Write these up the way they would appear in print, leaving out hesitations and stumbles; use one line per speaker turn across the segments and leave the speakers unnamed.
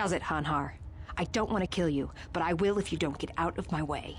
does it, Hanhar. I don't want to kill you, but I will if you don't get out of my way.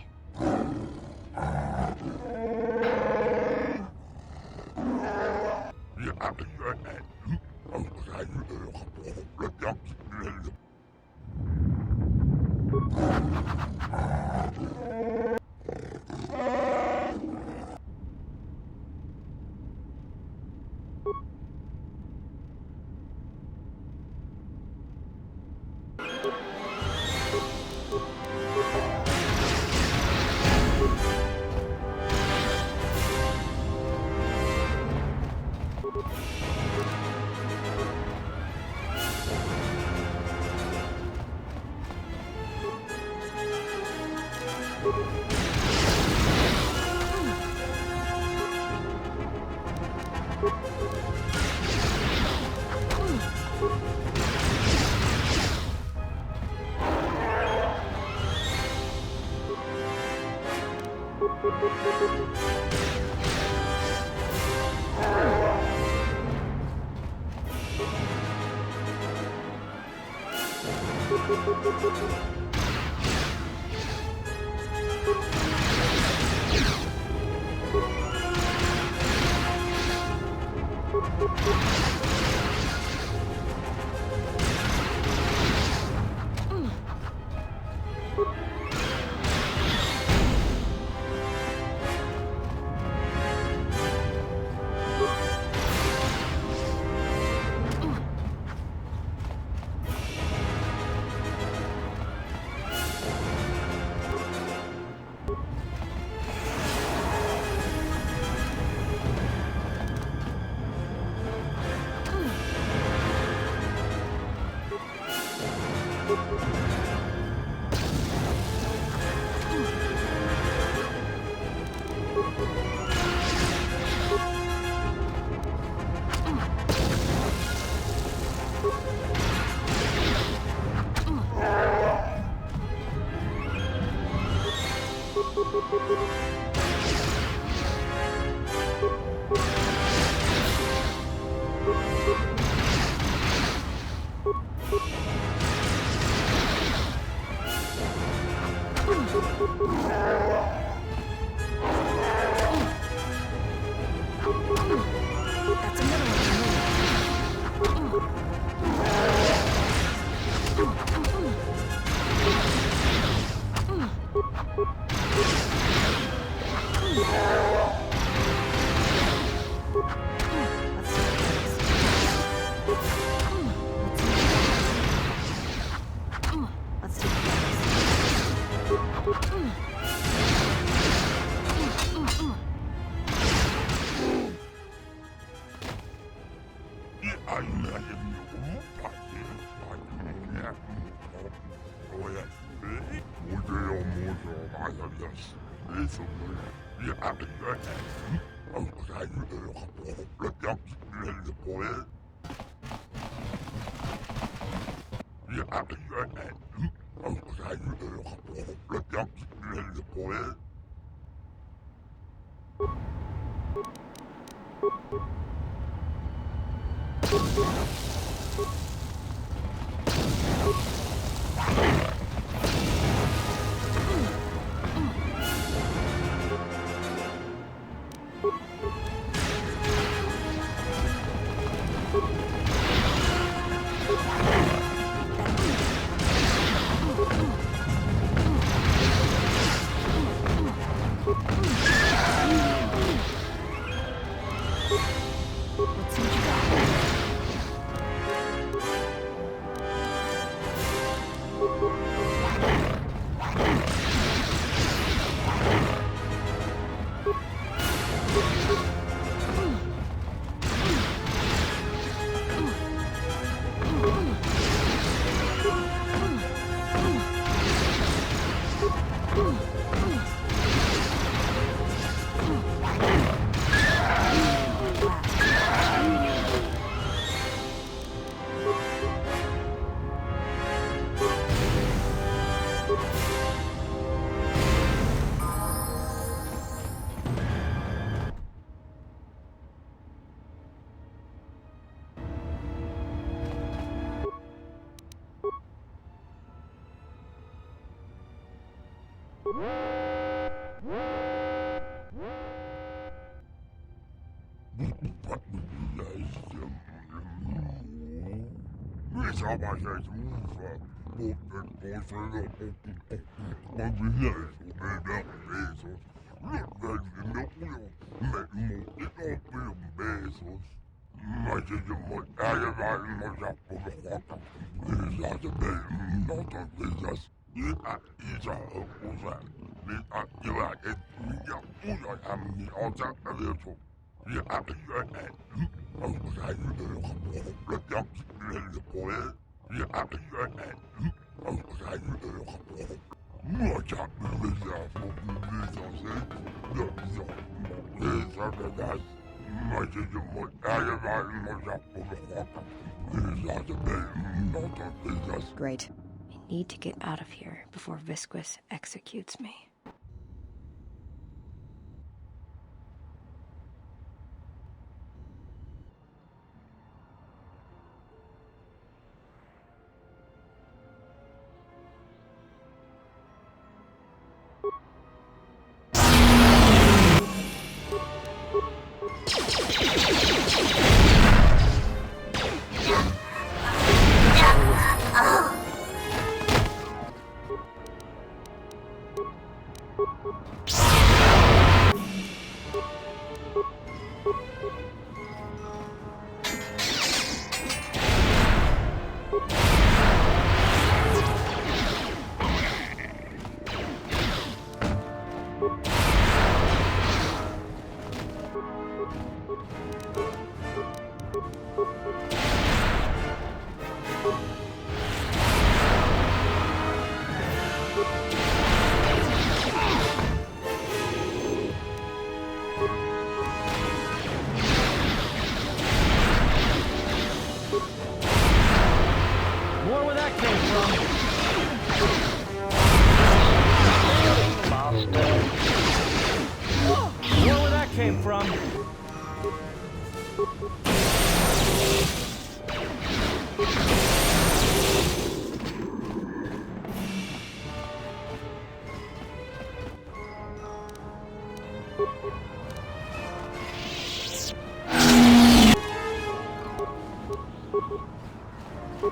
Great. I need to get out of here before Visquis executes me.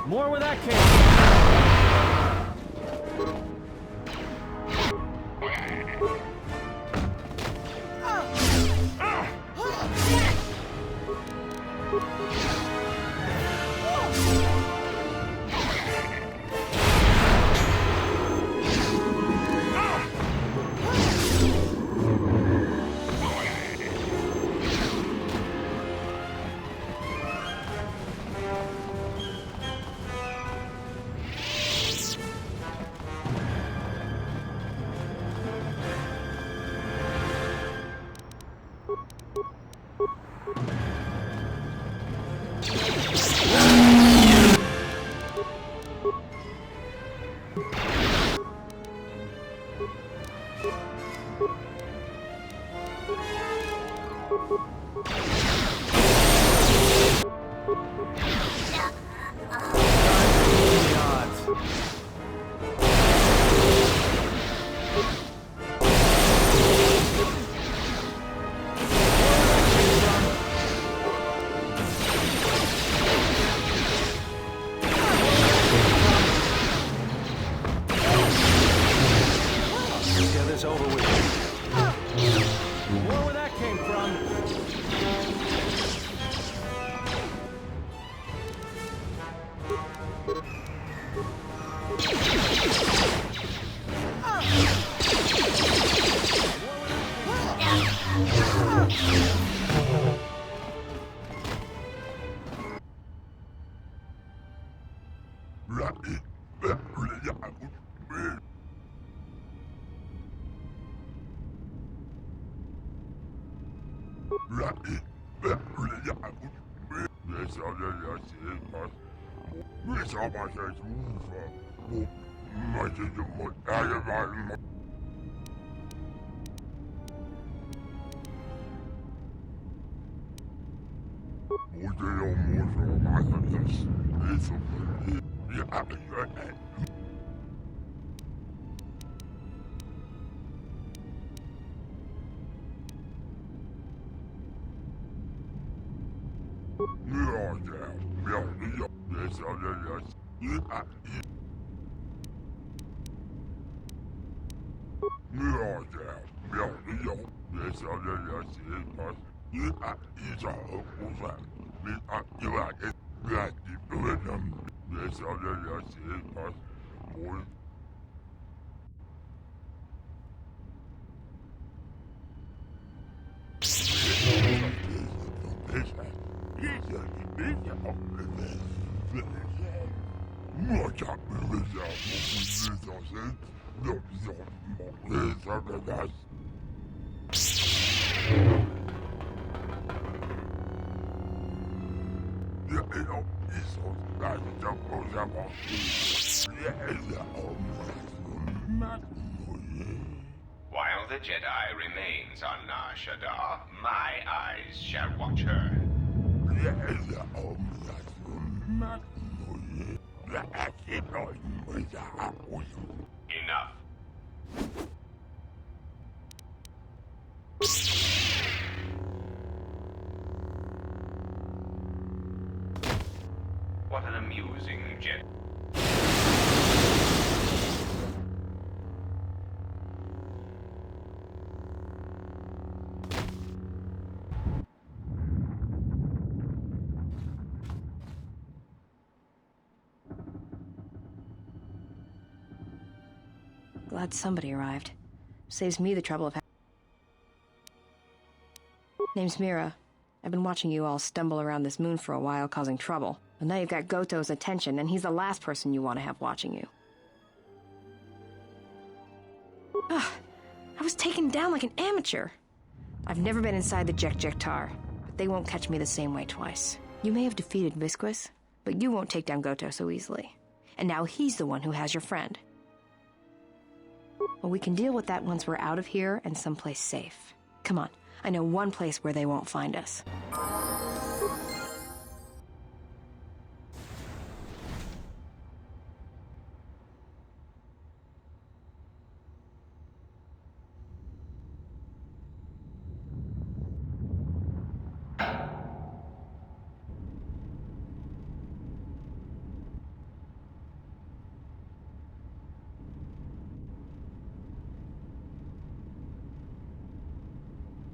More where that came from.
While the Jedi remains on Nar Shaddaa, my eyes shall watch her. Enough. What an amusing Jedi.
Glad somebody arrived. Saves me the trouble of Name's Mira. I've been watching you all stumble around this moon for a while, causing trouble. But now you've got Goto's attention, and he's the last person you want to have watching you. Ugh, I was taken down like an amateur. I've never been inside the Jek-Jek-Tar, but they won't catch me the same way twice. You may have defeated Visquis, but you won't take down Goto so easily. And now he's the one who has your friend. Well, we can deal with that once we're out of here and someplace safe. Come on, I know one place where they won't find us.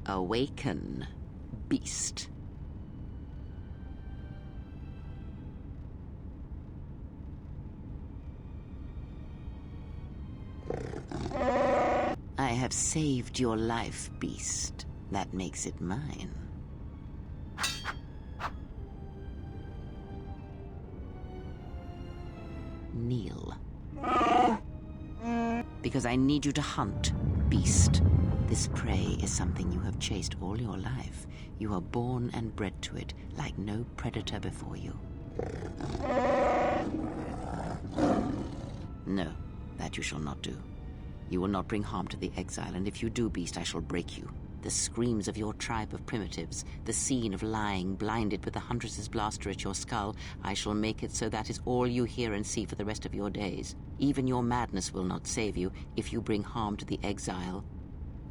Awaken, beast. I have saved your life, beast. That makes it mine. Kneel. Because I need you to hunt, beast. This prey is something you have chased all your life. You are born and bred to it, like no predator before you. No, that you shall not do. You will not bring harm to the exile, and if you do, beast, I shall break you. The screams of your tribe of primitives, the scene of lying blinded with the Huntress's blaster at your skull, I shall make it so that is all you hear and see for the rest of your days. Even your madness will not save you if you bring harm to the exile.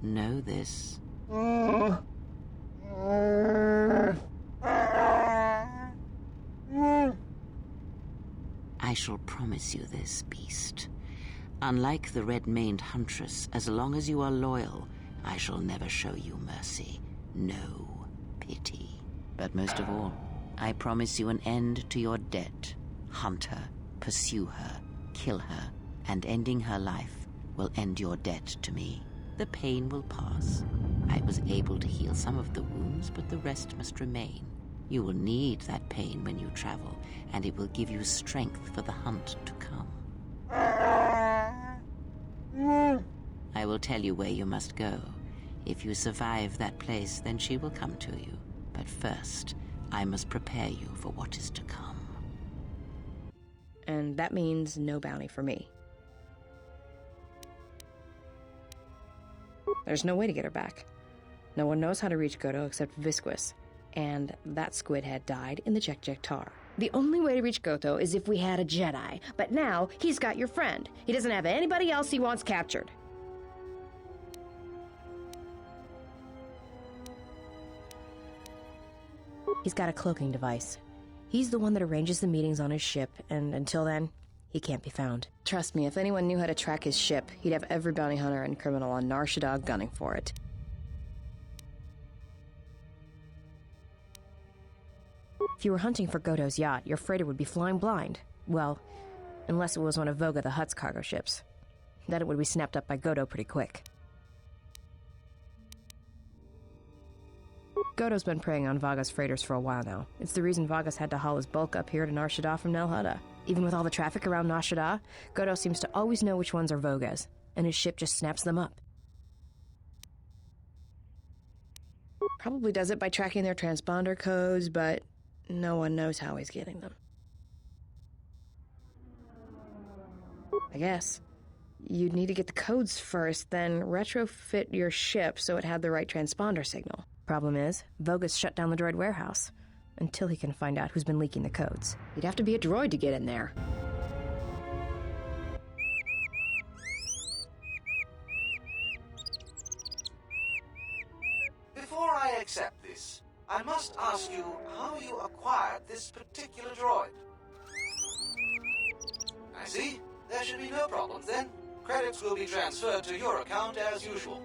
Know this. I shall promise you this, beast. Unlike the red-maned huntress, as long as you are loyal, I shall never show you mercy. No pity. But most of all, I promise you an end to your debt. Hunt her, pursue her, kill her, and ending her life will end your debt to me. The pain will pass. I was able to heal some of the wounds, but the rest must remain. You will need that pain when you travel, and it will give you strength for the hunt to come. I will tell you where you must go. If you survive that place, then she will come to you. But first, I must prepare you for what is to come.
And that means no bounty for me. There's no way to get her back. No one knows how to reach Goto except Visquis, and that squid head died in the Jek-Jek-Tar. The only way to reach Goto is if we had a Jedi, but now he's got your friend. He doesn't have anybody else he wants captured. He's got a cloaking device. He's the one that arranges the meetings on his ship, and until then, he can't be found. Trust me, if anyone knew how to track his ship, he'd have every bounty hunter and criminal on Nar Shaddaa gunning for it. If you were hunting for Goto's yacht, your freighter would be flying blind. Well, unless it was one of Voga the Hutt's cargo ships. Then it would be snapped up by Goto pretty quick. Goto's been preying on Vaga's freighters for a while now. It's the reason Vaga's had to haul his bulk up here to Nar Shaddaa from Nar Shaddaa. Even with all the traffic around Nar Shaddaa, Goto seems to always know which ones are Voga's, and his ship just snaps them up. Probably does it by tracking their transponder codes, but no one knows how he's getting them. I guess. You'd need to get the codes first, then retrofit your ship so it had the right transponder signal. Problem is, Voga's shut down the droid warehouse. Until he can find out who's been leaking the codes. You'd have to be a droid to get in there.
Before I accept this, I must ask you how you acquired this particular droid. I see. There should be no problems then. Credits will be transferred to your account as usual.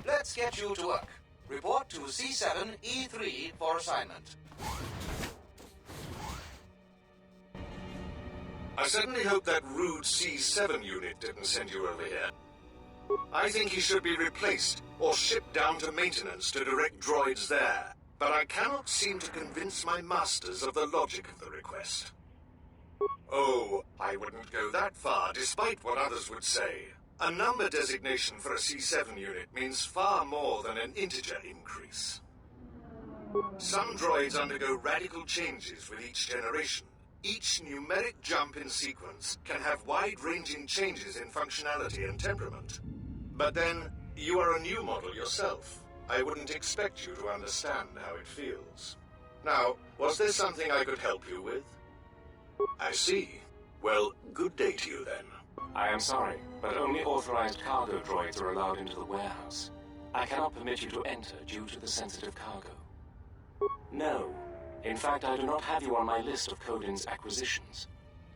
Let's get you to work. Report to C7E3 for assignment.
I certainly hope that rude C7 unit didn't send you over here. I think he should be replaced or shipped down to maintenance to direct droids there. But I cannot seem to convince my masters of the logic of the request. Oh, I wouldn't go that far despite what others would say. A number designation for a C7 unit means far more than an integer increase. Some droids undergo radical changes with each generation. Each numeric jump in sequence can have wide-ranging changes in functionality and temperament. But then, you are a new model yourself. I wouldn't expect you to understand how it feels. Now, was there something I could help you with? I see. Well, good day to you then.
I am sorry, but only authorized cargo droids are allowed into the warehouse. I cannot permit you to enter due to the sensitive cargo. No. In fact, I do not have you on my list of Codin's acquisitions.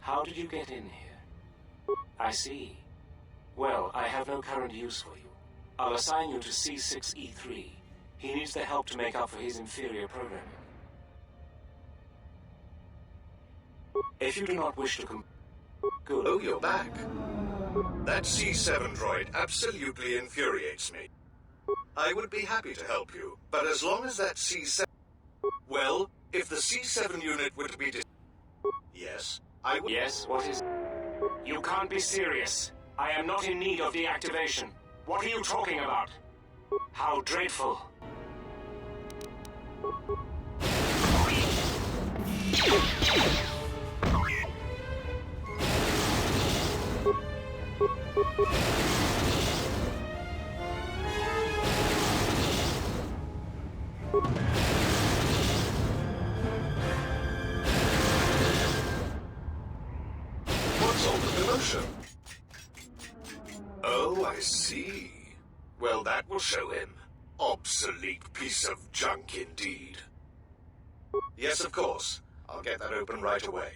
How did you get in here? I see. Well, I have no current use for you. I'll assign you to C6E3. He needs the help to make up for his inferior programming. If you do not wish to Good.
Oh, you're back. That C7 droid absolutely infuriates me. I would be happy to help you, but as long as that C7... Well, if the C7 unit were to be Yes, I would...
Yes, what is... You can't be serious. I am not in need of deactivation. What are you talking about? How dreadful.
What's all the commotion? Oh, I see. Well, that will show him. Obsolete piece of junk indeed. Yes, of course. I'll get that open right away.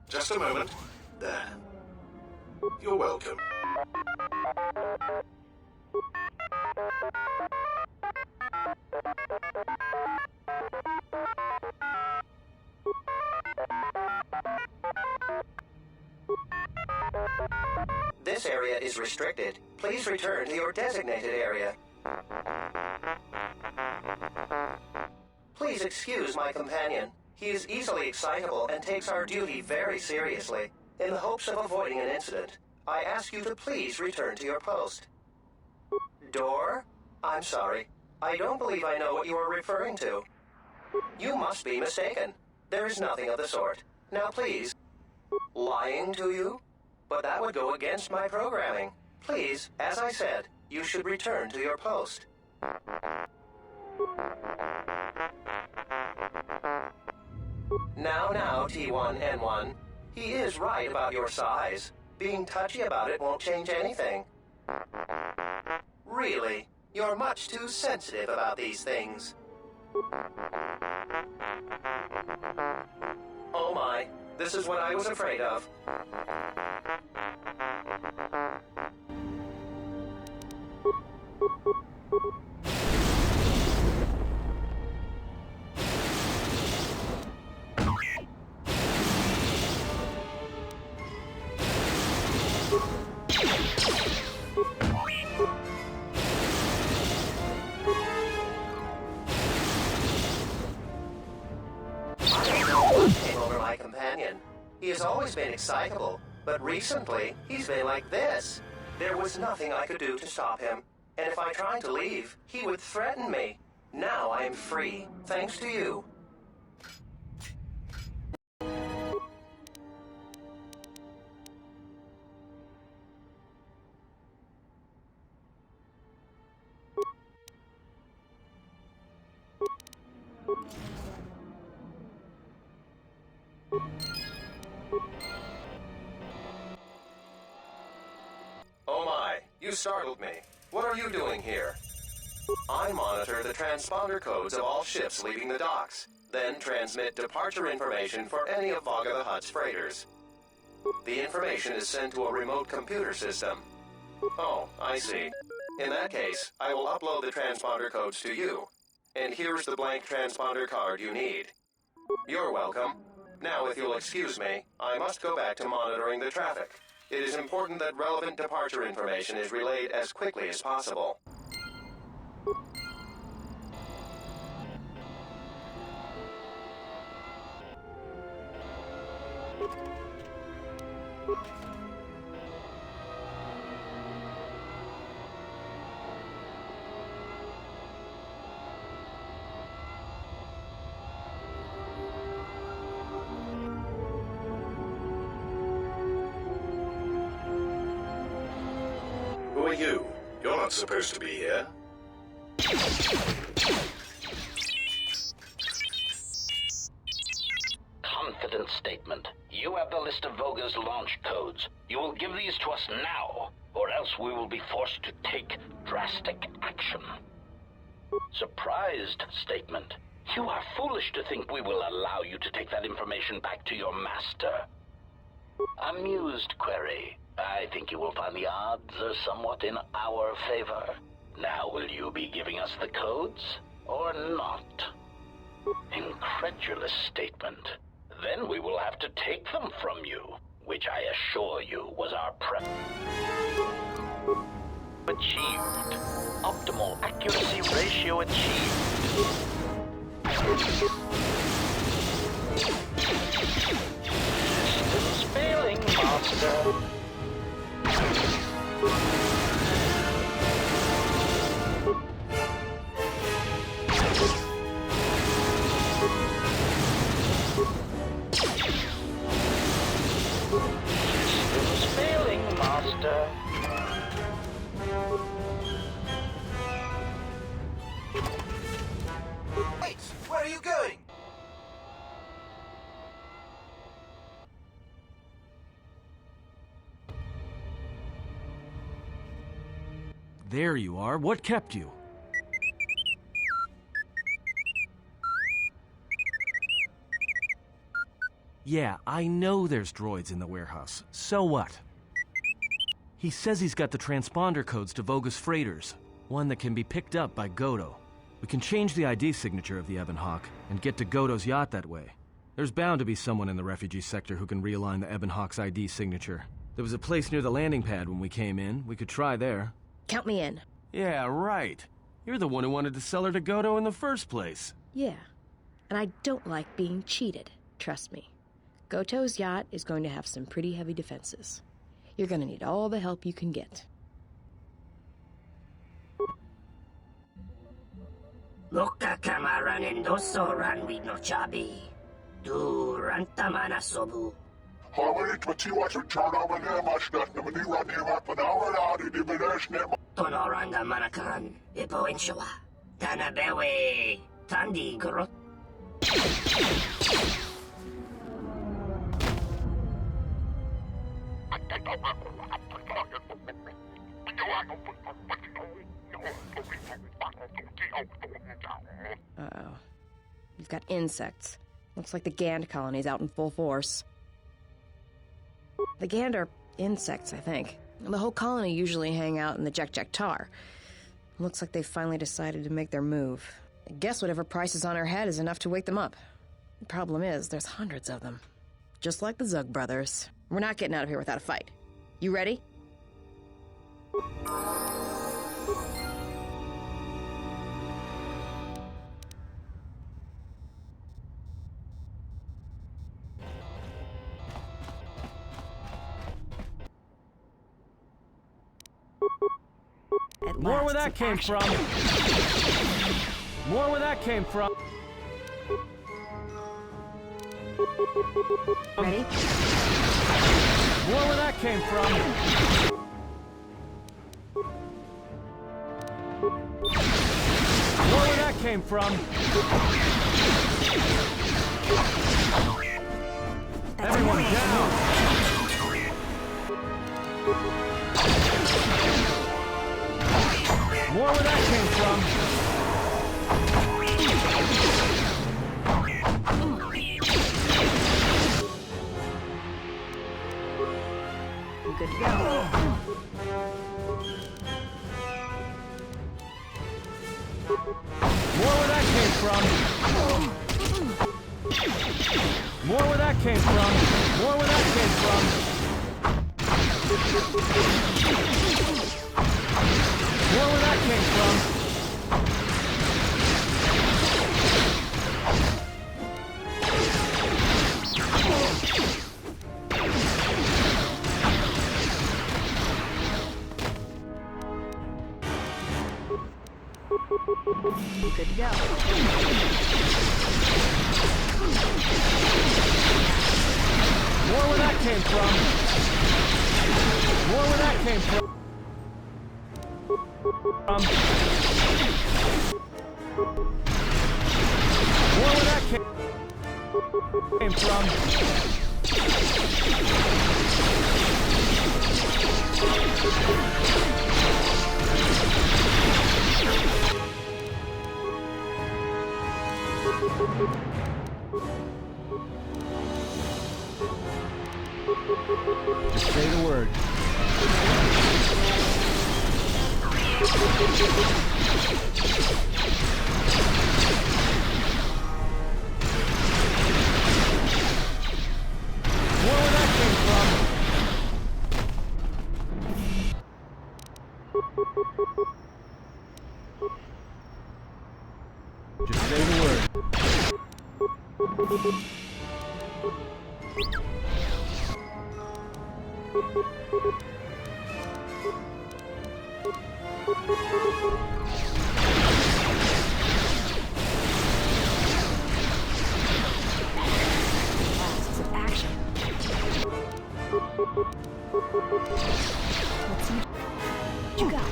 Just a moment. There. You're welcome.
This area is restricted. Please return to your designated area. Please excuse my companion. He is easily excitable and takes our duty very seriously. In the hopes of avoiding an incident, I ask you to please return to your post. Door? I'm sorry. I don't believe I know what you are referring to. You must be mistaken. There is nothing of the sort. Now please. Lying to you? But that would go against my programming. Please, as I said, you should return to your post. Now, T1N1. He is right about your size. Being touchy about it won't change anything. Really, you're much too sensitive about these things. Oh my, this is what I was afraid of. He has always been excitable, but recently, he's been like this. There was nothing I could do to stop him, and if I tried to leave, he would threaten me. Now I am free, thanks to you. Oh my, you startled me. What are you doing here? I monitor the transponder codes of all ships leaving the docks, then transmit departure information for any of Vaga the Hutt's freighters. The information is sent to a remote computer system. Oh, I see. In that case, I will upload the transponder codes to you. And here's the blank transponder card you need. You're welcome. Now, if you'll excuse me, I must go back to monitoring the traffic. It is important that relevant departure information is relayed as quickly as possible.
Who are you? You're not supposed to be here.
Confident statement. You have the list of Voga's launch codes. You will give these to us now, or else we will be forced to take drastic action. Surprised statement. You are foolish to think we will allow you to take that information back to your master. Amused query. I think you will find the odds are somewhat in our favor. Now will you be giving us the codes, or not? Incredulous statement. Then we will have to take them from you, which I assure you was our achieved. Optimal accuracy ratio achieved. Systems failing, master. Systems failing, master.
Wait, where are you going?
There you are. What kept you? Yeah, I know there's droids in the warehouse. So what? He says he's got the transponder codes to Voga's freighters, one that can be picked up by Goto. We can change the ID signature of the Ebon Hawk and get to Goto's yacht that way. There's bound to be someone in the refugee sector who can realign the Ebon Hawk's ID signature. There was a place near the landing pad when we came in. We could try there.
Count me in.
Yeah, right. You're the one who wanted to sell her to Goto in the first place.
Yeah. And I don't like being cheated. Trust me. Goto's yacht is going to have some pretty heavy defenses. You're going to need all the help you can get.
Loka kamaran endosoran with no chabi. Duranta manasobu. Tonoranda manakan. Ipo inshawa. Tanabewe. Tandi grot.
You've got insects. Looks like the Gand colony's out in full force. The Gand are insects, I think. The whole colony usually hang out in the Tar. Looks like they finally decided to make their move. I guess whatever price is on our head is enough to wake them up. The problem is, there's hundreds of them. Just like the Zug brothers. We're not getting out of here without a fight. You ready?
More where that came from. More where that came from.
Ready?
More where that came from. More where that came from. Everyone down. More where that came from.
Good to go.
More where that came from. More where that came from. More where that came from. More where that came from.
Good to go.
More where that came from. More where that came from. More where that came from. Just say the word. Where that came from? Just say the word.
Action. Let's see. You got it.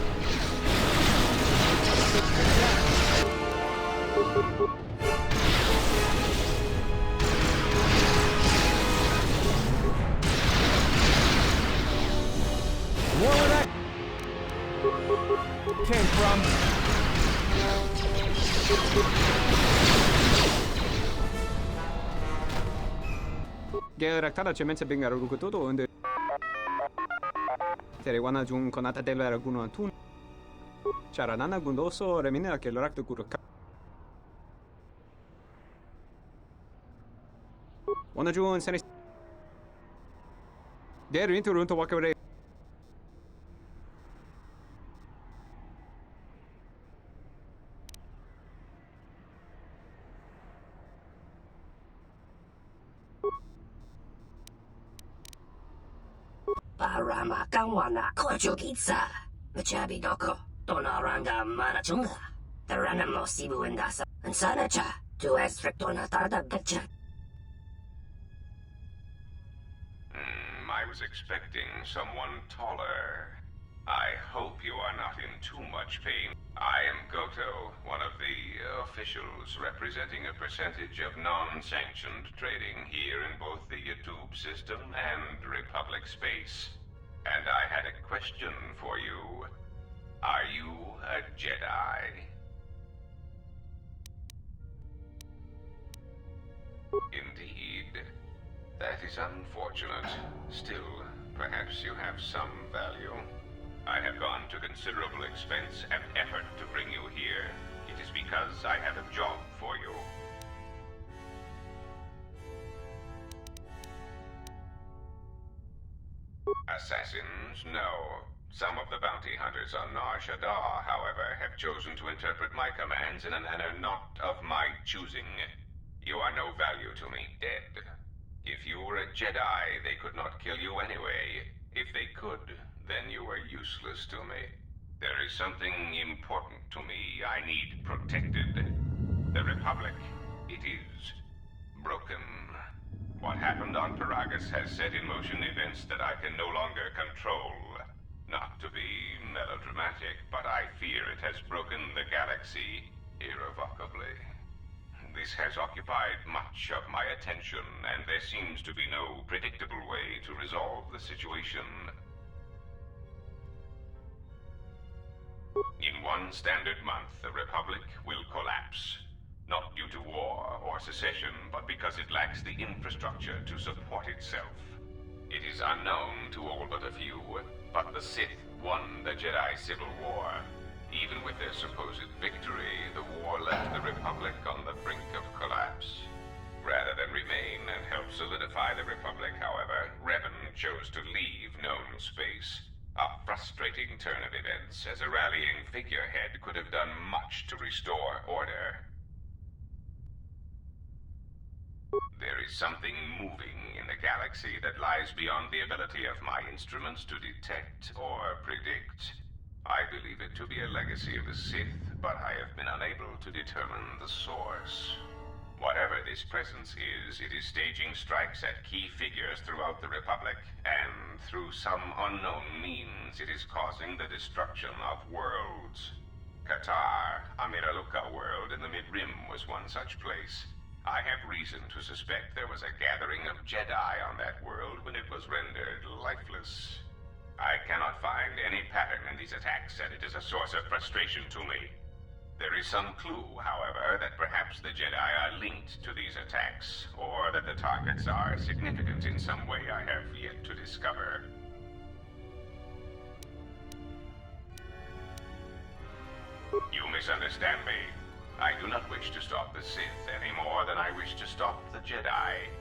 Where that came from?
Geraktada cemense bengar rukutoto unde Terewana jun konata delera guno antun Charanana gundoso remine a kelorak de kuraka Wana jun senis Der into runto wakare
Parama kawana kojukitsa. Machabi doko. Tonaranga manachunga. Taranamo sibu endasa. Ansanacha. Tu estrictona tarda betcha.
I was expecting someone taller. I hope you are not in too much pain. I am Goto, one of the officials representing a percentage of non-sanctioned trading here in both the YouTube system and Republic space. And I had a question for you. Are you a Jedi? Indeed. That is unfortunate. Still, perhaps you have some value. I have gone to considerable expense and effort to bring you here. It is because I have a job for you. Assassins? No. Some of the bounty hunters on Nar Shaddaa, however, have chosen to interpret my commands in a manner not of my choosing. You are no value to me, dead. If you were a Jedi, they could not kill you anyway. If they could, then you are useless to me. There is something important to me I need protected. The Republic. It is broken. What happened on Paragus has set in motion events that I can no longer control. Not to be melodramatic, but I fear it has broken the galaxy irrevocably. This has occupied much of my attention, and there seems to be no predictable way to resolve the situation. In one standard month, the Republic will collapse. Not due to war or secession, but because it lacks the infrastructure to support itself. It is unknown to all but a few, but the Sith won the Jedi Civil War. Even with their supposed victory, the war left the Republic on the brink of collapse. Rather than remain and help solidify the Republic, however, Revan chose to leave known space. A frustrating turn of events, as a rallying figurehead could have done much to restore order. There is something moving in the galaxy that lies beyond the ability of my instruments to detect or predict. I believe it to be a legacy of the Sith, but I have been unable to determine the source. Whatever this presence is, it is staging strikes at key figures throughout the Republic, and through some unknown means, it is causing the destruction of worlds. Kotor, a Miraluka world in the Mid-Rim, was one such place. I have reason to suspect there was a gathering of Jedi on that world when it was rendered lifeless. I cannot find any pattern in these attacks, and it is a source of frustration to me. There is some clue, however, that perhaps the Jedi are linked to these attacks, or that the targets are significant in some way I have yet to discover. You misunderstand me. I do not wish to stop the Sith any more than I wish to stop the Jedi.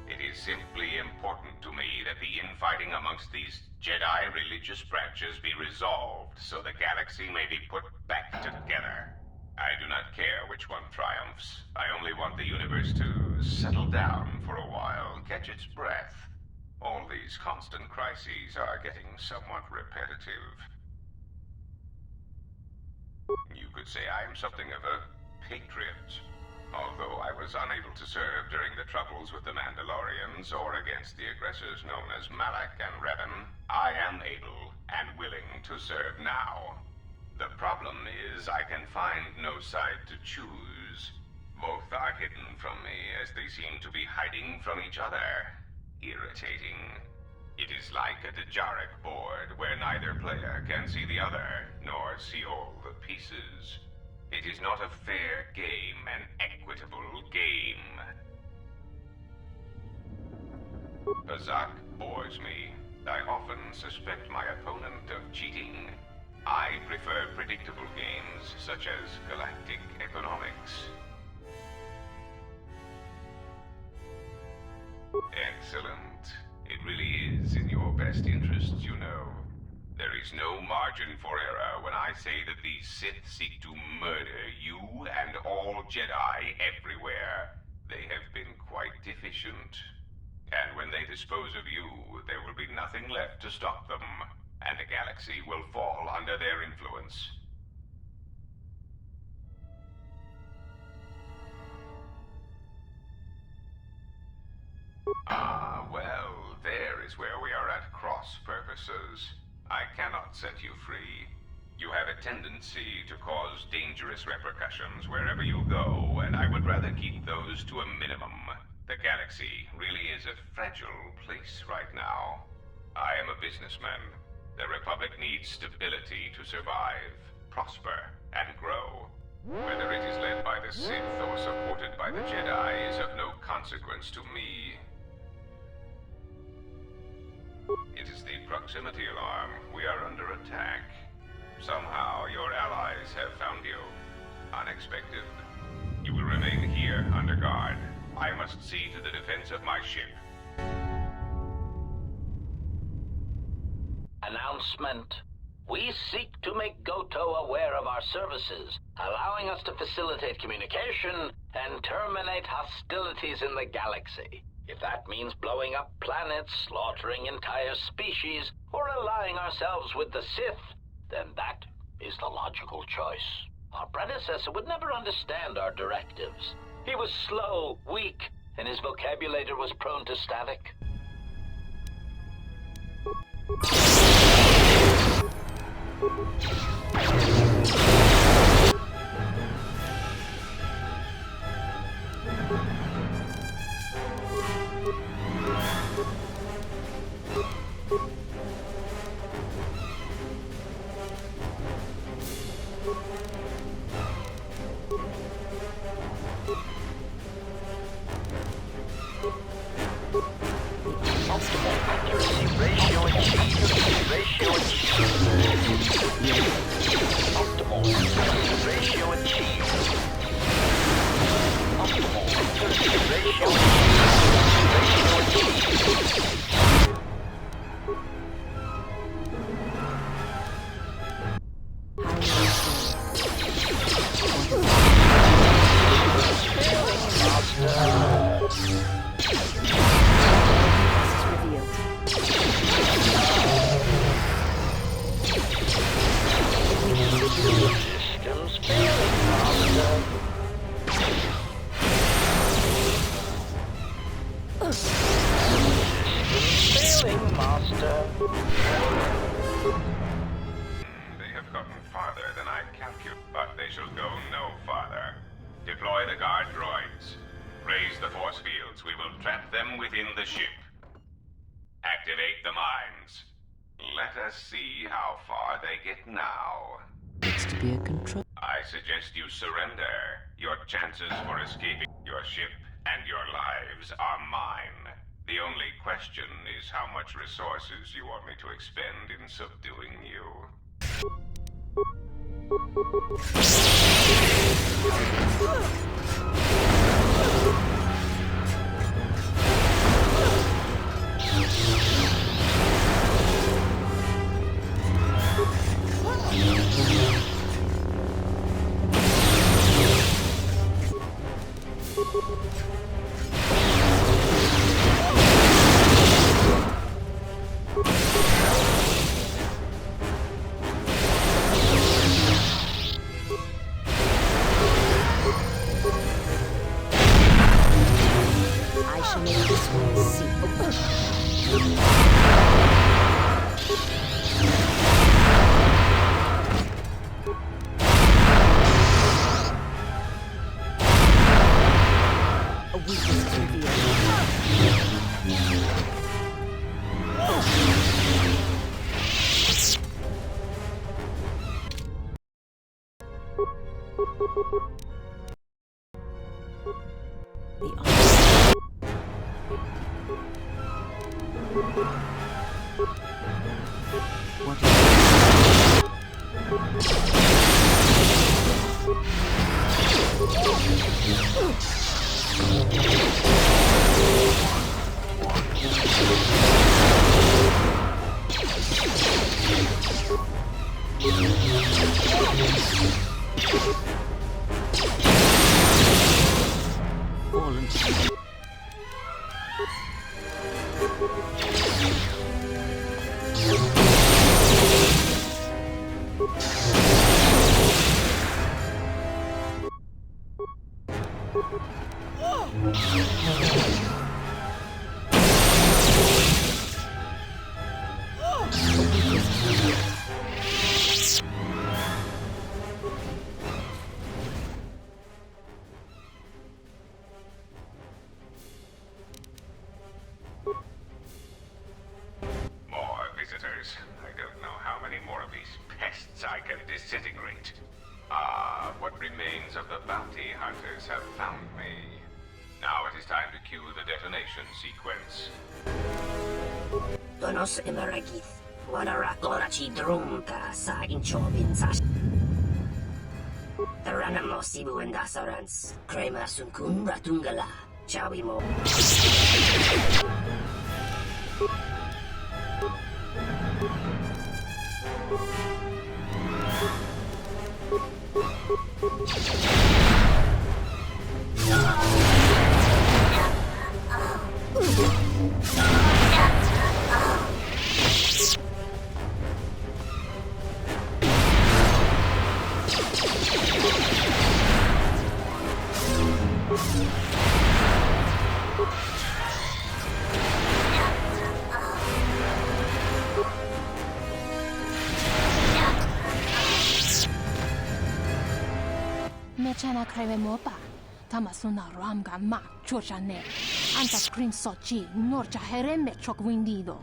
It is simply important to me that the infighting amongst these Jedi religious branches be resolved so the galaxy may be put back together. I do not care which one triumphs. I only want the universe to settle down for a while, catch its breath. All these constant crises are getting somewhat repetitive. You could say I am something of a patriot. Although I was unable to serve during the troubles with the Mandalorians or against the aggressors known as Malak and Revan, I am able and willing to serve now. The problem is I can find no side to choose. Both are hidden from me as they seem to be hiding from each other. Irritating. It is like a Dejaric board where neither player can see the other, nor see all the pieces. It is not a fair game, an equitable game. Azak bores me. I often suspect my opponent of cheating. I prefer predictable games, such as Galactic Economics. Excellent. It really is in your best interests, you know. There is no margin for error when I say that these Sith seek to murder you and all Jedi everywhere. They have been quite efficient. And when they dispose of you, there will be nothing left to stop them, and the galaxy will fall under their influence. Ah, well, there is where we are at cross purposes. I cannot set you free. You have a tendency to cause dangerous repercussions wherever you go, and I would rather keep those to a minimum. The galaxy really is a fragile place right now. I am a businessman. The Republic needs stability to survive, prosper, and grow. Whether it is led by the Sith or supported by by the Jedi is of no consequence to me. It is the proximity alarm. We are under attack. Somehow your allies have found you. Unexpected. You will remain here under guard. I must see to the defense of my ship.
Announcement. We seek to make Goto aware of our services, allowing us to facilitate communication and terminate hostilities in the galaxy. If that means blowing up planets, slaughtering entire species, or allying ourselves with the Sith, then that is the logical choice. Our predecessor would never understand our directives. He was slow, weak, and his vocabulary was prone to static.
They have gotten farther than I calculated, but they shall go no farther. Deploy the guard droids. Raise the force fields. We will trap them within the ship. Activate the mines. Let us see how far they get now.
It's to be a control.
I suggest you surrender. Your chances for escaping your ship and your lives are mine. The only question is how much resources you want me to expend in subduing you. I can disintegrate. Ah, what remains of the bounty hunters have found me. action sequence.
Donos imeragith. Wadara korachi drumka sa inchobin sa. Taranam mo sibu endasarans. Krema sunkun ratungala. Chawi mo.
Mechana creve mopa. Tamasuna ramga ma chochane. Anta screen sochi norcha hereme chok windido.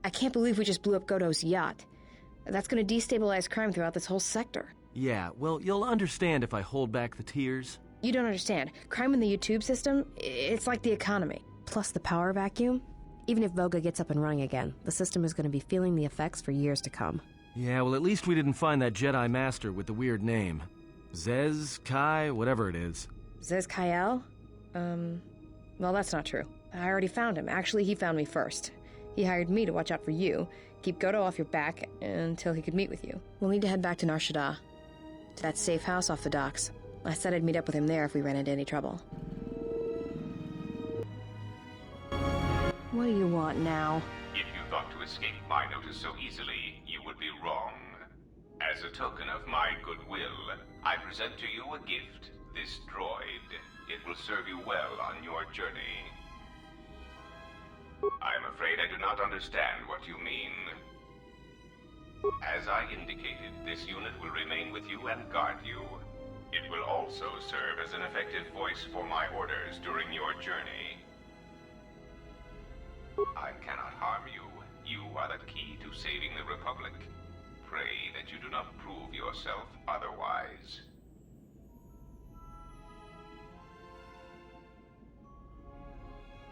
I can't believe we just blew up Goto's yacht. That's gonna destabilize crime throughout this whole sector.
Yeah, well, you'll understand if I hold back the tears.
You don't understand. Crime in the YouTube system, it's like the economy. Plus the power vacuum. Even if Voga gets up and running again, the system is gonna be feeling the effects for years to come.
Yeah, well, at least we didn't find that Jedi Master with the weird name. Zez, Kai, whatever it is.
Zez Kyle? Well, that's not true. I already found him. Actually, he found me first. He hired me to watch out for you, keep Goto off your back until he could meet with you. We'll need to head back to Nar Shaddaa, to that safe house off the docks. I said I'd meet up with him there if we ran into any trouble. What do you want now?
If you thought to escape my notice so easily, you would be wrong. As a token of my goodwill, I present to you a gift, this droid. It will serve you well on your journey. I'm afraid I do not understand what you mean. As I indicated, this unit will remain with you and guard you. It will also serve as an effective voice for my orders during your journey. I cannot harm you. You are the key to saving the Republic. Pray that you do not prove yourself otherwise.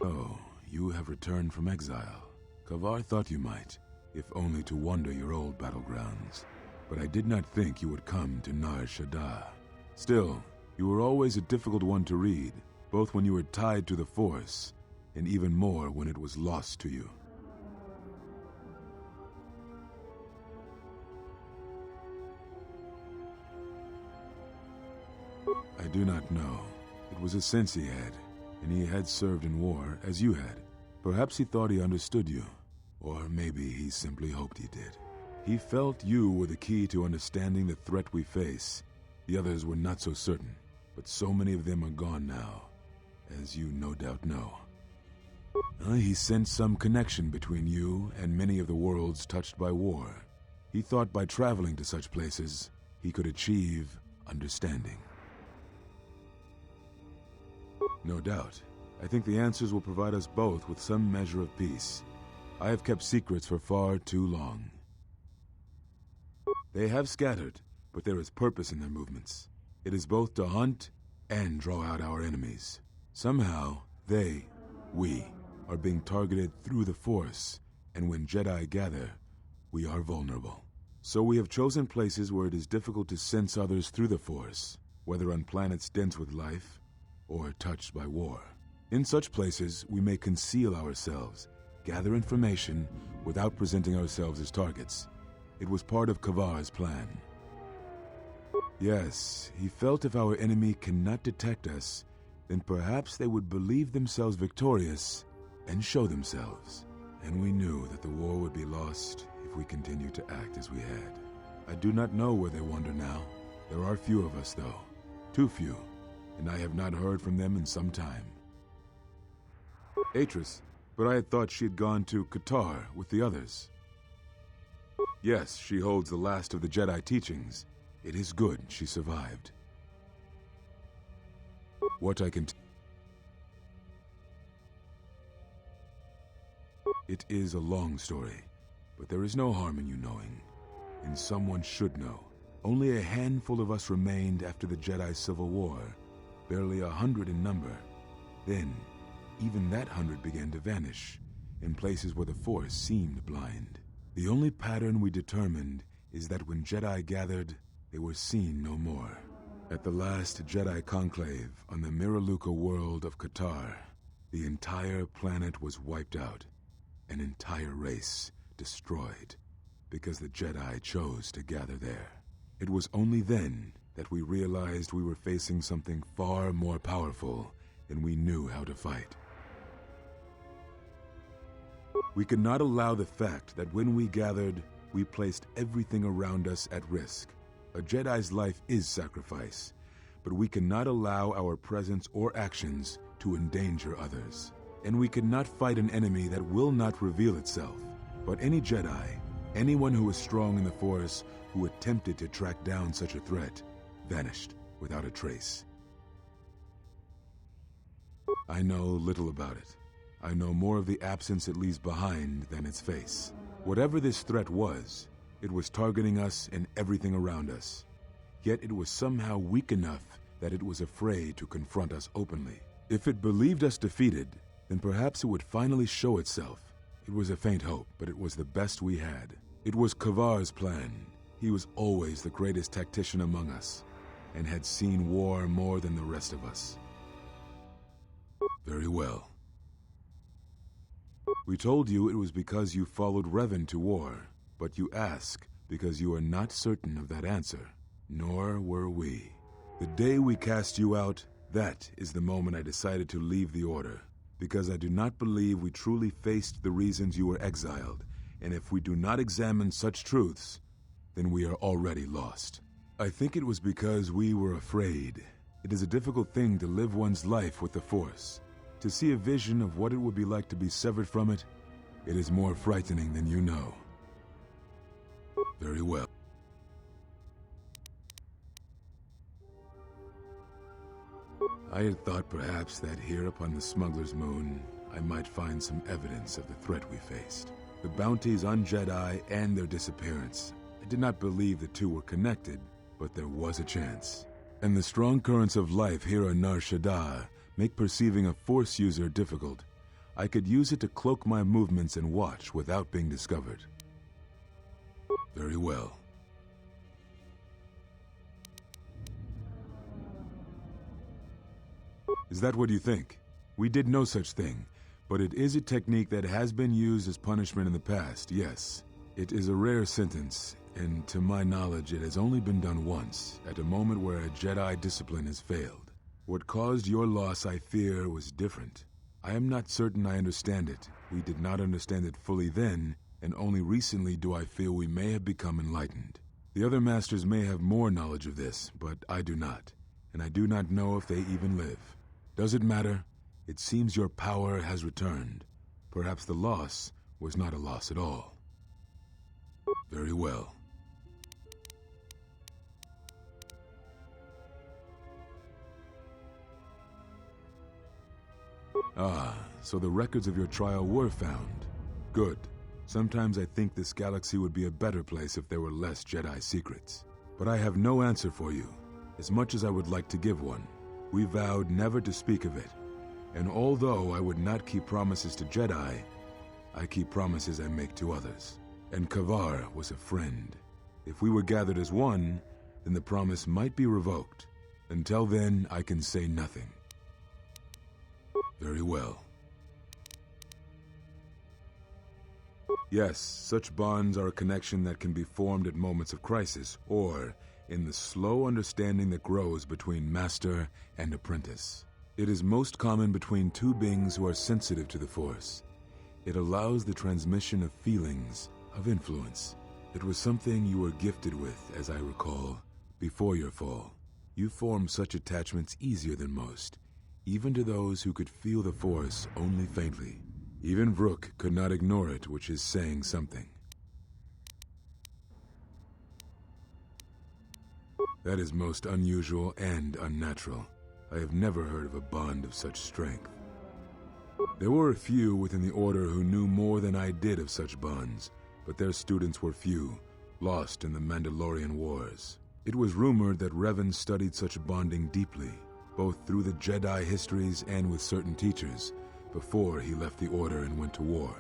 Oh, you have returned from exile. Kavar thought you might, if only to wander your old battlegrounds. But I did not think you would come to Nar Shaddaa. Still, you were always a difficult one to read, both when you were tied to the Force, and even more when it was lost to you. I do not know. It was a sense he had, and he had served in war as you had. Perhaps he thought he understood you, or maybe he simply hoped he did. He felt you were the key to understanding the threat we face. The others were not so certain, but so many of them are gone now, as you no doubt know. He sensed some connection between you and many of the worlds touched by war. He thought by traveling to such places, he could achieve understanding. No doubt. I think the answers will provide us both with some measure of peace. I have kept secrets for far too long. They have scattered, but there is purpose in their movements. It is both to hunt and draw out our enemies. Somehow, we, are being targeted through the Force, and when Jedi gather, we are vulnerable. So we have chosen places where it is difficult to sense others through the Force, whether on planets dense with life, or touched by war. In such places, we may conceal ourselves, gather information without presenting ourselves as targets. It was part of Kavar's plan. Yes, he felt if our enemy cannot detect us, then perhaps they would believe themselves victorious and show themselves. And we knew that the war would be lost if we continued to act as we had. I do not know where they wander now. There are few of us, though. Too few, and I have not heard from them in some time. Atris, but I had thought she had gone to Kotor with the others. Yes, she holds the last of the Jedi teachings. It is good she survived. What I can It is a long story, but there is no harm in you knowing. And someone should know. Only a handful of us remained after the Jedi Civil War, barely 100 in number. Then, even that 100 began to vanish, in places where the Force seemed blind. The only pattern we determined is that when Jedi gathered, they were seen no more. At the last Jedi conclave on the Miraluka world of Kotor, the entire planet was wiped out, an entire race destroyed, because the Jedi chose to gather there. It was only then that we realized we were facing something far more powerful than we knew how to fight. We could not allow the fact that when we gathered, we placed everything around us at risk. A Jedi's life is sacrifice, but we cannot allow our presence or actions to endanger others. And we cannot fight an enemy that will not reveal itself. But any Jedi, anyone who was strong in the Force, who attempted to track down such a threat, vanished without a trace. I know little about it. I know more of the absence it leaves behind than its face. Whatever this threat was, it was targeting us and everything around us. Yet it was somehow weak enough that it was afraid to confront us openly. If it believed us defeated, then perhaps it would finally show itself. It was a faint hope, but it was the best we had. It was Kavar's plan. He was always the greatest tactician among us, and had seen war more than the rest of us. Very well. We told you it was because you followed Revan to war, but you ask because you are not certain of that answer. Nor were we. The day we cast you out, that is the moment I decided to leave the Order, because I do not believe we truly faced the reasons you were exiled, and if we do not examine such truths, then we are already lost. I think it was because we were afraid. It is a difficult thing to live one's life with the Force. To see a vision of what it would be like to be severed from it, it is more frightening than you know. Very well. I had thought perhaps that here upon the Smuggler's Moon, I might find some evidence of the threat we faced. The bounties on Jedi and their disappearance. I did not believe the two were connected, but there was a chance. And the strong currents of life here on Nar Shaddaa make perceiving a Force user difficult. I could use it to cloak my movements and watch without being discovered. Very well. Is that what you think? We did no such thing, but it is a technique that has been used as punishment in the past, yes. It is a rare sentence, and to my knowledge it has only been done once, at a moment where a Jedi discipline has failed. What caused your loss, I fear, was different. I am not certain I understand it. We did not understand it fully then, and only recently do I feel we may have become enlightened. The other masters may have more knowledge of this, but I do not, and I do not know if they even live. Does it matter? It seems your power has returned. Perhaps the loss was not a loss at all. Very well. Ah, so the records of your trial were found. Good. Sometimes I think this galaxy would be a better place if there were less Jedi secrets. But I have no answer for you, as much as I would like to give one. We vowed never to speak of it. And although I would not keep promises to Jedi, I keep promises I make to others. And Kavar was a friend. If we were gathered as one, then the promise might be revoked. Until then, I can say nothing. Very well. Yes, such bonds are a connection that can be formed at moments of crisis, or in the slow understanding that grows between master and apprentice. It is most common between two beings who are sensitive to the Force. It allows the transmission of feelings, of influence. It was something you were gifted with, as I recall, before your fall. You formed such attachments easier than most, even to those who could feel the Force only faintly. Even Vrook could not ignore it, which is saying something. That is most unusual and unnatural. I have never heard of a bond of such strength. There were a few within the Order who knew more than I did of such bonds, but their students were few, lost in the Mandalorian Wars. It was rumored that Revan studied such bonding deeply, both through the Jedi histories and with certain teachers, before he left the Order and went to war.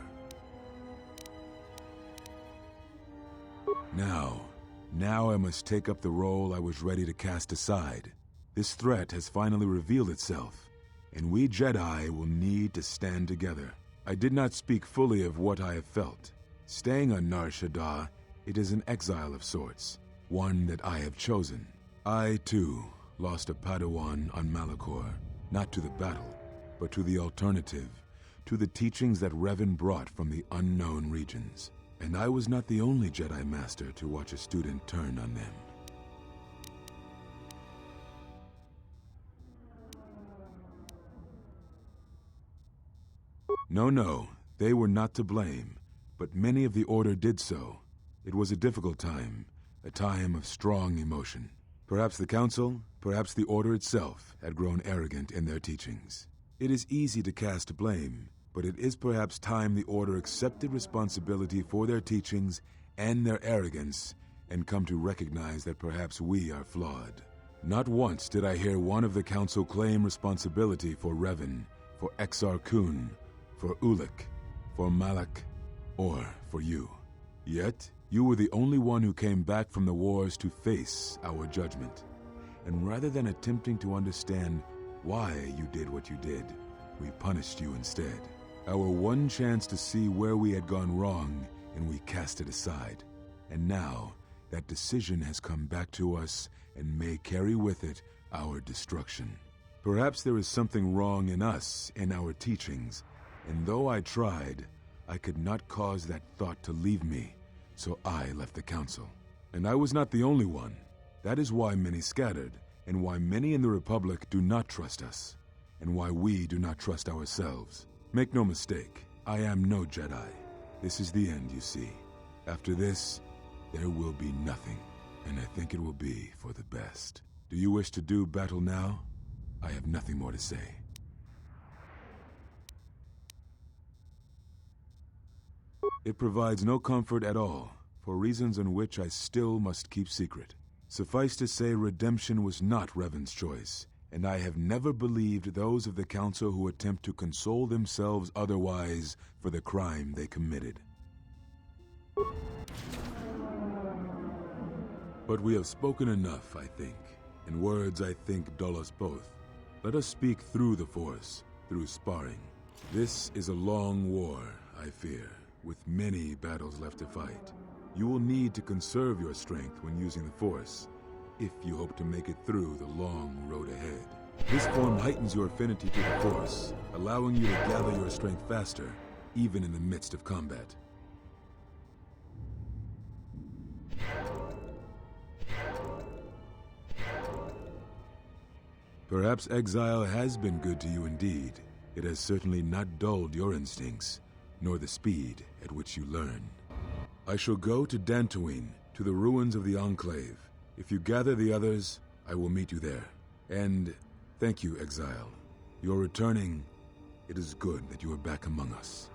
Now I must take up the role I was ready to cast aside. This threat has finally revealed itself, and we Jedi will need to stand together. I did not speak fully of what I have felt. Staying on Nar Shaddaa, it is an exile of sorts, one that I have chosen. I, too, lost a Padawan on Malachor, not to the battle, but to the alternative, to the teachings that Revan brought from the unknown regions. And I was not the only Jedi Master to watch a student turn on them. No, they were not to blame, but many of the Order did so. It was a difficult time, a time of strong emotion. Perhaps the Council, perhaps the Order itself, had grown arrogant in their teachings. It is easy to cast blame, but it is perhaps time the Order accepted responsibility for their teachings and their arrogance, and come to recognize that perhaps we are flawed. Not once did I hear one of the Council claim responsibility for Revan, for Exar Kun, for Ulic, for Malak, or for you. Yet, you were the only one who came back from the wars to face our judgment. And rather than attempting to understand why you did what you did, we punished you instead. Our one chance to see where we had gone wrong, and we cast it aside. And now, that decision has come back to us and may carry with it our destruction. Perhaps there is something wrong in us, in our teachings, and though I tried, I could not cause that thought to leave me, so I left the Council. And I was not the only one. That is why many scattered, and why many in the Republic do not trust us, and why we do not trust ourselves. Make no mistake, I am no Jedi. This is the end, you see. After this, there will be nothing, and I think it will be for the best. Do you wish to do battle now? I have nothing more to say. It provides no comfort at all, for reasons on which I still must keep secret. Suffice to say, redemption was not Revan's choice, and I have never believed those of the Council who attempt to console themselves otherwise for the crime they committed. But we have spoken enough, I think, and words, I think, dull us both. Let us speak through the Force, through sparring. This is a long war, I fear, with many battles left to fight. You will need to conserve your strength when using the Force, if you hope to make it through the long road ahead. This form heightens your affinity to the Force, allowing you to gather your strength faster, even in the midst of combat. Perhaps exile has been good to you indeed. It has certainly not dulled your instincts, nor the speed at which you learn. I shall go to Dantooine, to the ruins of the Enclave. If you gather the others, I will meet you there. And thank you, Exile. You're returning. It is good that you are back among us.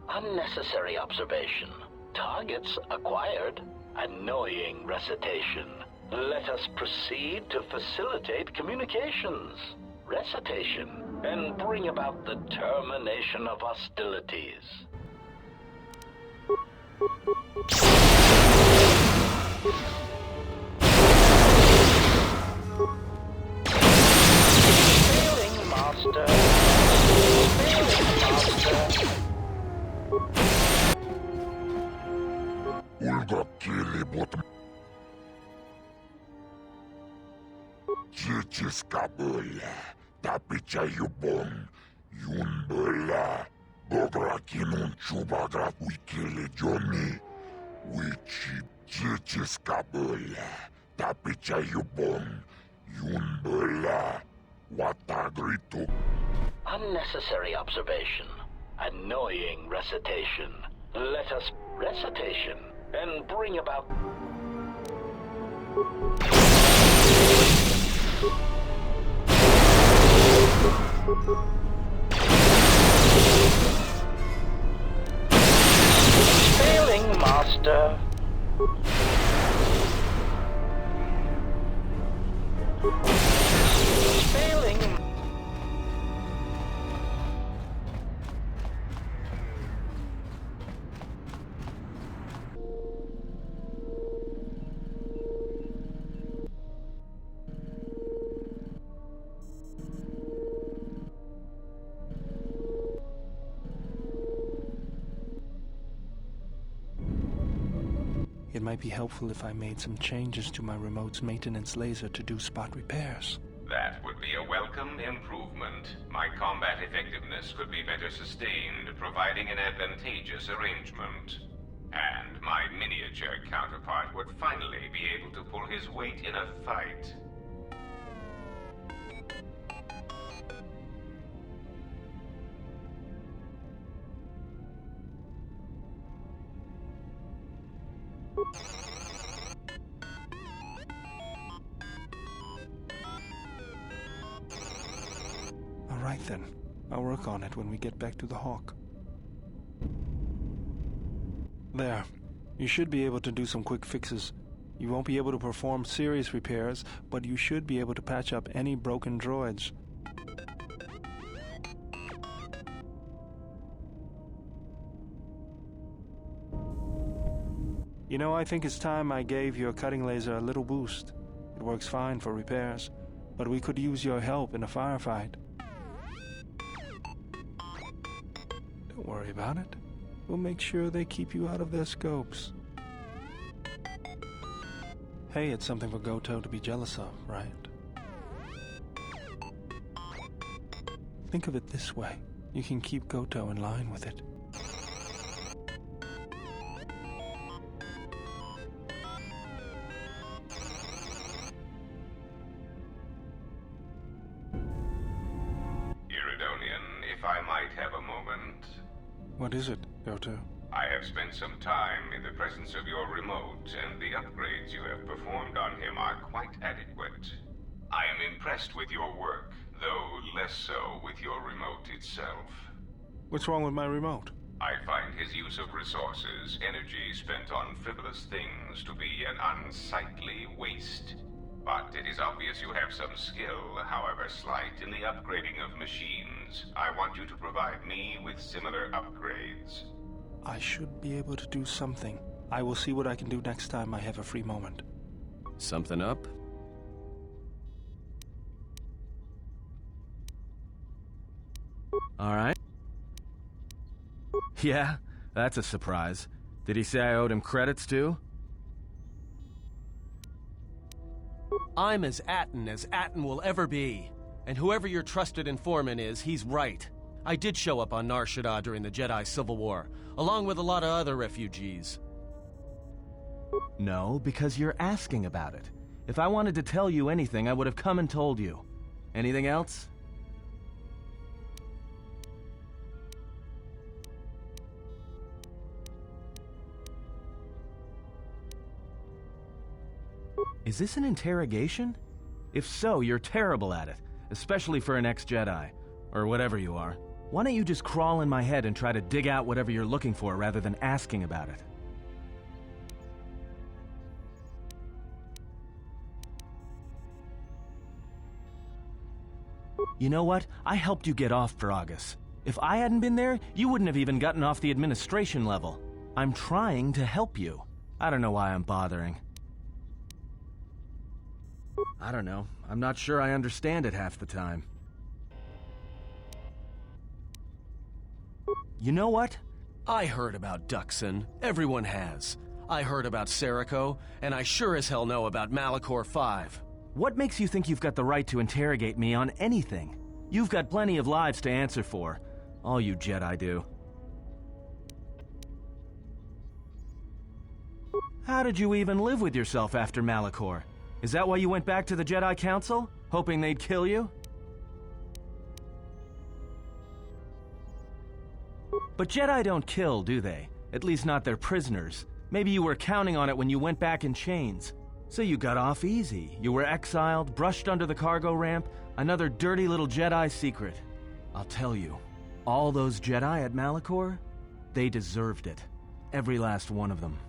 Unnecessary observation. Targets acquired. Annoying recitation. Let us proceed to facilitate communications. Recitation. And bring about the termination of hostilities. Failing master. Failing master.
Ulgokilibut Chichiskabula Tapichayubon Yunbula Bograkinun Chubagrat Wikili Johnny Wichi Chichiskabula Tapichayubon Yunbula Watagritu.
Unnecessary observation. Annoying recitation. Let us recitation and bring about failing master. Failing.
It might be helpful if I made some changes to my remote's maintenance laser to do spot repairs.
That would be a welcome improvement. My combat effectiveness could be better sustained, providing an advantageous arrangement. And my miniature counterpart would finally be able to pull his weight in a fight.
All right then. I'll work on it when we get back to the Hawk. There. You should be able to do some quick fixes. You won't be able to perform serious repairs, but you should be able to patch up any broken droids. You know, I think it's time I gave your cutting laser a little boost. It works fine for repairs, but we could use your help in a firefight. Don't worry about it. We'll make sure they keep you out of their scopes. Hey, it's something for Goto to be jealous of, right? Think of it this way. You can keep Goto in line with it. What is it, Goto?
I have spent some time in the presence of your remote, and the upgrades you have performed on him are quite adequate. I am impressed with your work, though less so with your remote itself.
What's wrong with my remote?
I find his use of resources, energy spent on frivolous things, to be an unsightly waste. But it is obvious you have some skill, however slight, in the upgrading of machines. I want you to provide me with similar upgrades.
I should be able to do something. I will see what I can do next time I have a free moment.
Something up? All right. Yeah, that's a surprise. Did he say I owed him credits too? I'm as Atten will ever be. And whoever your trusted informant is, he's right. I did show up on Nar Shaddaa during the Jedi Civil War, along with a lot of other refugees. No, because you're asking about it. If I wanted to tell you anything, I would have come and told you. Anything else? Is this an interrogation? If so, you're terrible at it, especially for an ex-Jedi, or whatever you are. Why don't you just crawl in my head and try to dig out whatever you're looking for rather than asking about it? You know what? I helped you get off Dragus. If I hadn't been there, you wouldn't have even gotten off the administration level. I'm trying to help you. I don't know why I'm bothering. I don't know. I'm not sure I understand it half the time. You know what? I heard about Duxon. Everyone has. I heard about Serico, and I sure as hell know about Malachor 5. What makes you think you've got the right to interrogate me on anything? You've got plenty of lives to answer for. All you Jedi do. How did you even live with yourself after Malachor? Is that why you went back to the Jedi Council? Hoping they'd kill you? But Jedi don't kill, do they? At least not their prisoners. Maybe you were counting on it when you went back in chains. So you got off easy. You were exiled, brushed under the cargo ramp, another dirty little Jedi secret. I'll tell you, all those Jedi at Malachor, they deserved it. Every last one of them.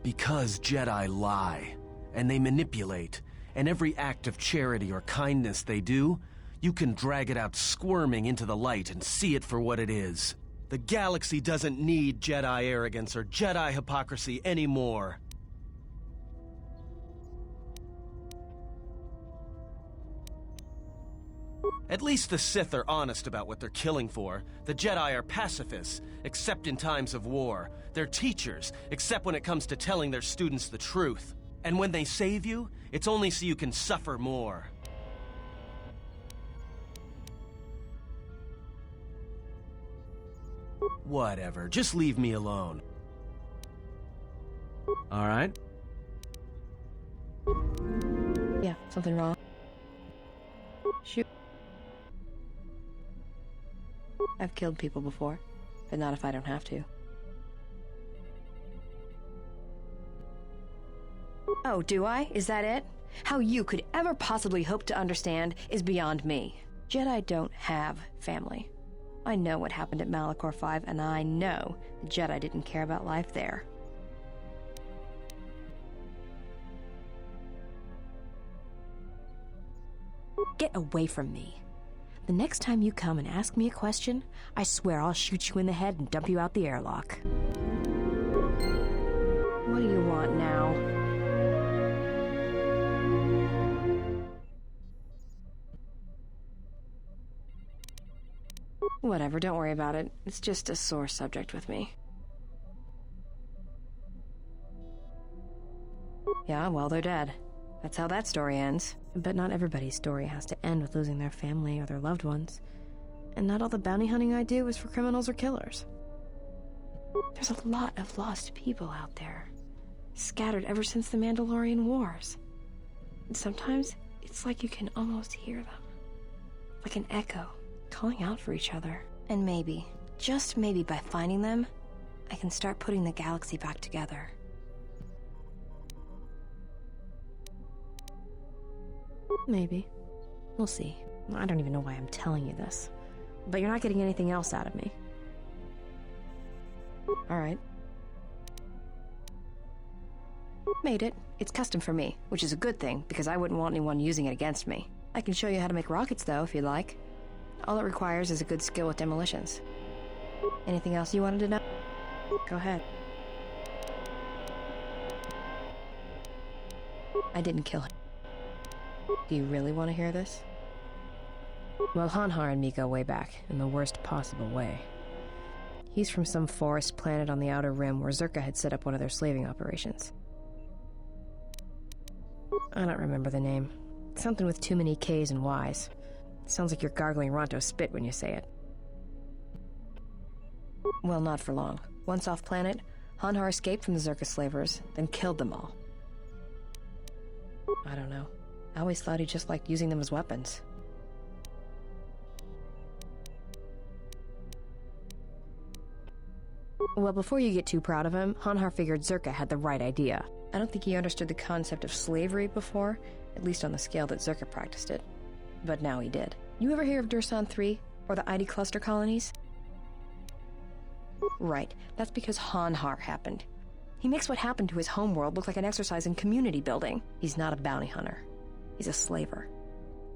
Because Jedi lie, and they manipulate, and every act of charity or kindness they do, you can drag it out squirming into the light and see it for what it is. The galaxy doesn't need Jedi arrogance or Jedi hypocrisy anymore. At least the Sith are honest about what they're killing for. The Jedi are pacifists, except in times of war. They're teachers, except when it comes to telling their students the truth. And when they save you, it's only so you can suffer more. Whatever, just leave me alone. All right?
Yeah, something wrong. Shoot. I've killed people before, but not if I don't have to. Oh, do I? Is that it? How you could ever possibly hope to understand is beyond me. Jedi don't have family. I know what happened at Malachor 5, and I know the Jedi didn't care about life there. Get away from me. The next time you come and ask me a question, I swear I'll shoot you in the head and dump you out the airlock. What do you want now? Whatever, don't worry about it. It's just a sore subject with me. Yeah, well, they're dead. That's how that story ends. But not everybody's story has to end with losing their family or their loved ones. And not all the bounty hunting I do is for criminals or killers. There's a lot of lost people out there, scattered ever since the Mandalorian Wars. And sometimes it's like you can almost hear them, like an echo, calling out for each other. And maybe, just maybe by finding them, I can start putting the galaxy back together. Maybe. We'll see. I don't even know why I'm telling you this. But you're not getting anything else out of me. Alright. Made it. It's custom for me, which is a good thing, because I wouldn't want anyone using it against me. I can show you how to make rockets, though, if you'd like. All it requires is a good skill with demolitions. Anything else you wanted to know? Go ahead. I didn't kill him. Do you really want to hear this? Well, Hanhar and me go way back, in the worst possible way. He's from some forest planet on the Outer Rim where Zerka had set up one of their slaving operations. I don't remember the name. Something with too many K's and Y's. It sounds like you're gargling Ronto spit when you say it. Well, not for long. Once off planet, Hanhar escaped from the Zerka slavers, then killed them all. I don't know. I always thought he just liked using them as weapons. Well, before you get too proud of him, Hanhar figured Zerka had the right idea. I don't think he understood the concept of slavery before, at least on the scale that Zerka practiced it. But now he did. You ever hear of Dursan 3, or the ID cluster colonies? Right, that's because Hanhar happened. He makes what happened to his homeworld look like an exercise in community building. He's not a bounty hunter. He's a slaver.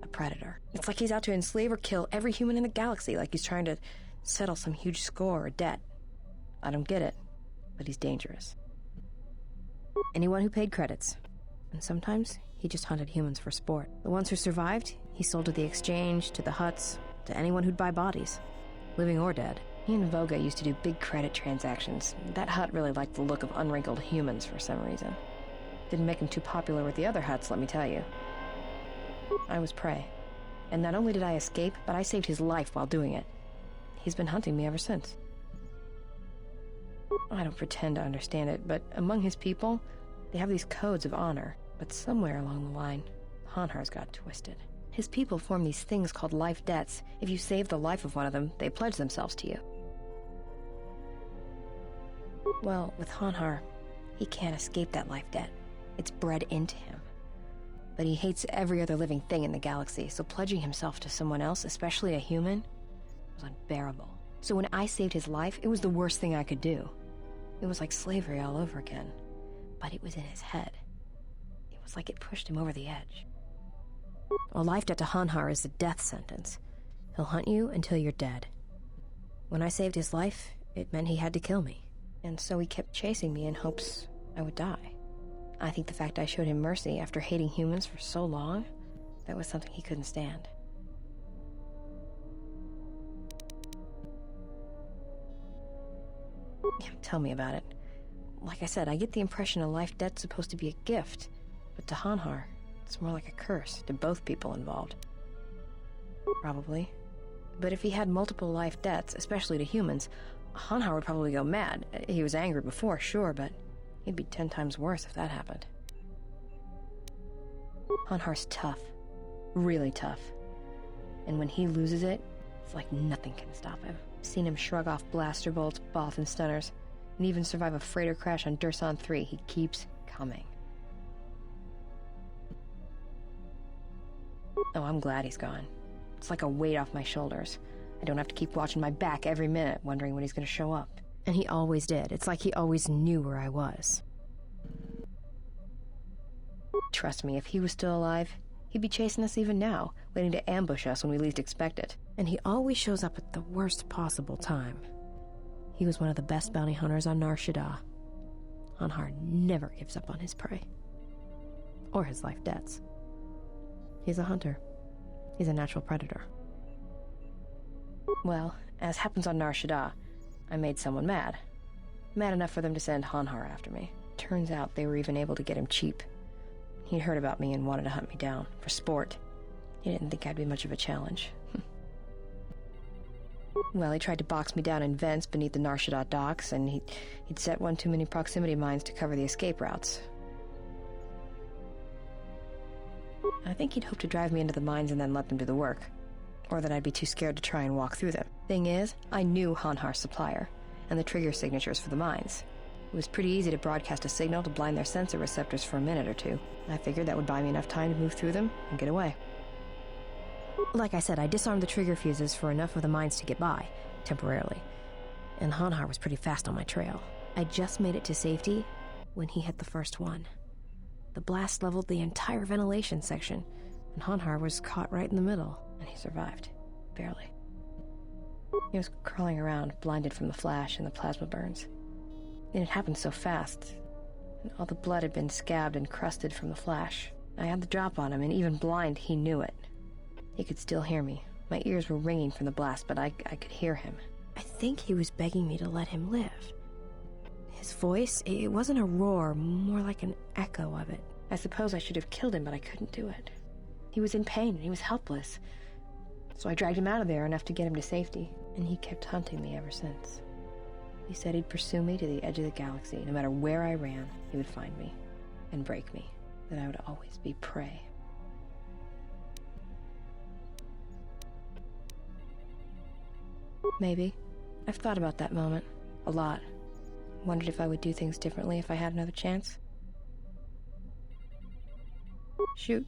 A predator. It's like he's out to enslave or kill every human in the galaxy, like he's trying to settle some huge score or debt. I don't get it, but he's dangerous. Anyone who paid credits. And sometimes, he just hunted humans for sport. The ones who survived, he sold to the exchange, to the huts, to anyone who'd buy bodies, living or dead. He and Voga used to do big credit transactions. That hut really liked the look of unwrinkled humans for some reason. Didn't make him too popular with the other huts, let me tell you. I was prey. And not only did I escape, but I saved his life while doing it. He's been hunting me ever since. I don't pretend to understand it, but among his people, they have these codes of honor. But somewhere along the line, Hanhar's got twisted. His people form these things called life debts. If you save the life of one of them, they pledge themselves to you. Well, with Hanhar, he can't escape that life debt. It's bred into him. But he hates every other living thing in the galaxy, so pledging himself to someone else, especially a human, was unbearable. So when I saved his life, it was the worst thing I could do. It was like slavery all over again. But it was in his head. It was like it pushed him over the edge. A life debt to Hanhar is a death sentence. He'll hunt you until you're dead. When I saved his life, it meant he had to kill me. And so he kept chasing me in hopes I would die. I think the fact I showed him mercy after hating humans for so long, that was something he couldn't stand. Yeah, tell me about it. Like I said, I get the impression a life debt's supposed to be a gift, but to Hanhar, it's more like a curse to both people involved. Probably. But if he had multiple life debts, especially to humans, Hanhar would probably go mad. He was angry before, sure, but he'd be 10 times worse if that happened. Hanhar's tough. Really tough. And when he loses it, it's like nothing can stop him. I've seen him shrug off blaster bolts, Bothan stunners, and even survive a freighter crash on Dursan 3. He keeps coming. Oh, I'm glad he's gone. It's like a weight off my shoulders. I don't have to keep watching my back every minute, wondering when he's gonna show up. And he always did. It's like he always knew where I was. Trust me, if he was still alive, he'd be chasing us even now, waiting to ambush us when we least expect it. And he always shows up at the worst possible time. He was one of the best bounty hunters on Nar Shaddaa. Hanhar never gives up on his prey. Or his life debts. He's a hunter. He's a natural predator. Well, as happens on Nar Shaddaa, I made someone mad. Mad enough for them to send Hanhar after me. Turns out they were even able to get him cheap. He'd heard about me and wanted to hunt me down, for sport. He didn't think I'd be much of a challenge. Well, he tried to box me down in vents beneath the Nar Shaddaa docks, and he'd set one too many proximity mines to cover the escape routes. I think he'd hoped to drive me into the mines and then let them do the work. Or that I'd be too scared to try and walk through them. Thing is, I knew Hanhar's supplier, and the trigger signatures for the mines. It was pretty easy to broadcast a signal to blind their sensor receptors for a minute or two. I figured that would buy me enough time to move through them and get away. Like I said, I disarmed the trigger fuses for enough of the mines to get by, temporarily. And Hanhar was pretty fast on my trail. I just made it to safety when he hit the first one. The blast leveled the entire ventilation section, and Hanhar was caught right in the middle, and he survived. Barely. He was crawling around, blinded from the flash and the plasma burns. It had happened so fast, and all the blood had been scabbed and crusted from the flash. I had the drop on him, and even blind, he knew it. He could still hear me. My ears were ringing from the blast, but I could hear him. I think he was begging me to let him live. His voice, it wasn't a roar, more like an echo of it. I suppose I should have killed him, but I couldn't do it. He was in pain, and he was helpless. So I dragged him out of there enough to get him to safety, and he kept hunting me ever since. He said he'd pursue me to the edge of the galaxy. No matter where I ran, he would find me and break me, that I would always be prey. Maybe. I've thought about that moment. A lot. Wondered if I would do things differently if I had another chance. Shoot.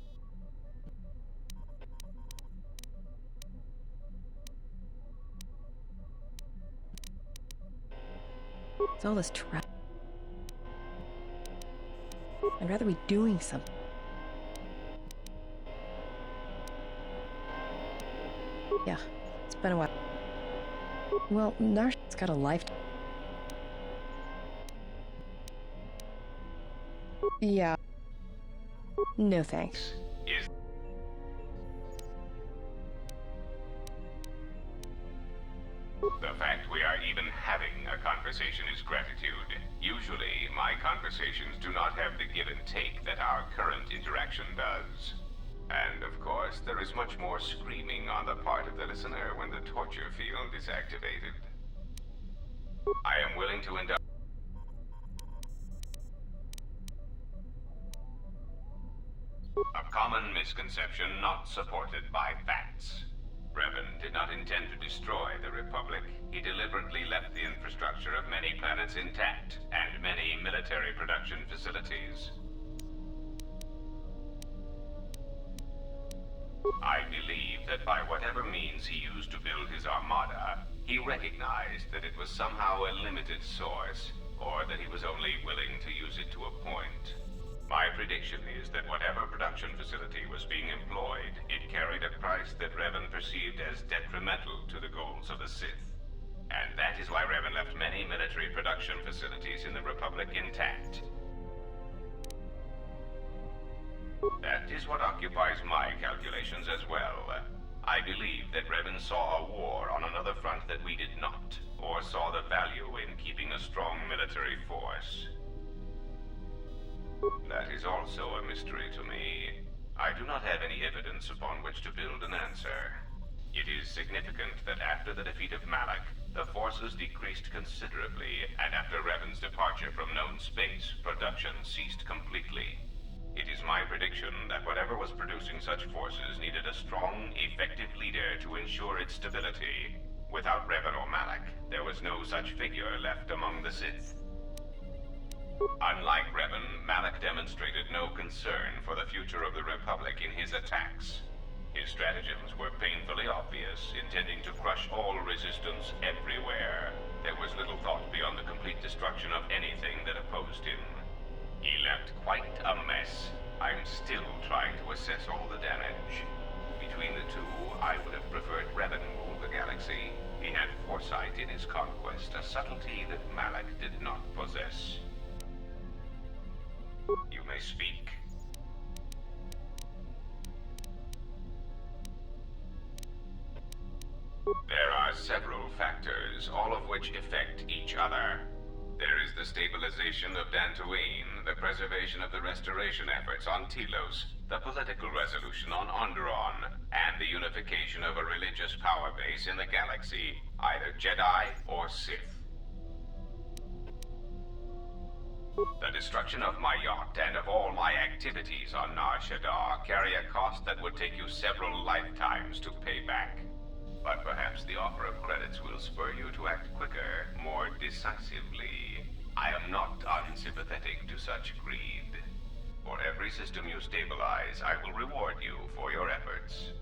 It's all this trap. I'd rather be doing something. Yeah, it's been a while. Well, Nar Shaddaa's got a life. Yeah. No thanks.
The fact we are even having a conversation is gratitude. Usually, my conversations do not have the give and take that our current interaction does. And of course, there is much more screaming on the part of the listener when the torture field is activated. I am willing to indulge. A common misconception not supported by facts. Revan did not intend to destroy the Republic. He deliberately left the infrastructure of many planets intact, and many military production facilities. I believe that by whatever means he used to build his armada, he recognized that it was somehow a limited source, or that he was only willing to use it to a point. My prediction is that whatever production facility was being employed, it carried a price that Revan perceived as detrimental to the goals of the Sith. And that is why Revan left many military production facilities in the Republic intact. That is what occupies my calculations as well. I believe that Revan saw a war on another front that we did not, or saw the value in keeping a strong military force. That is also a mystery to me. I do not have any evidence upon which to build an answer. It is significant that after the defeat of Malak, the forces decreased considerably, and after Revan's departure from known space, production ceased completely. It is my prediction that whatever was producing such forces needed a strong, effective leader to ensure its stability. Without Revan or Malak, there was no such figure left among the Sith. Unlike Revan, Malak demonstrated no concern for the future of the Republic in his attacks. His stratagems were painfully obvious, intending to crush all resistance everywhere. There was little thought beyond the complete destruction of anything that opposed him. He left quite a mess. I'm still trying to assess all the damage. Between the two, I would have preferred Revan rule the galaxy. He had foresight in his conquest, a subtlety that Malak did not possess. You may speak. There are several factors, all of which affect each other. There is the stabilization of Dantooine, the preservation of the restoration efforts on Telos, the political resolution on Onderon, and the unification of a religious power base in the galaxy, either Jedi or Sith. The destruction of my yacht and of all my activities on Nar Shaddaa carry a cost that would take you several lifetimes to pay back. But perhaps the offer of credits will spur you to act quicker, more decisively. I am not unsympathetic to such greed. For every system you stabilize, I will reward you for your efforts.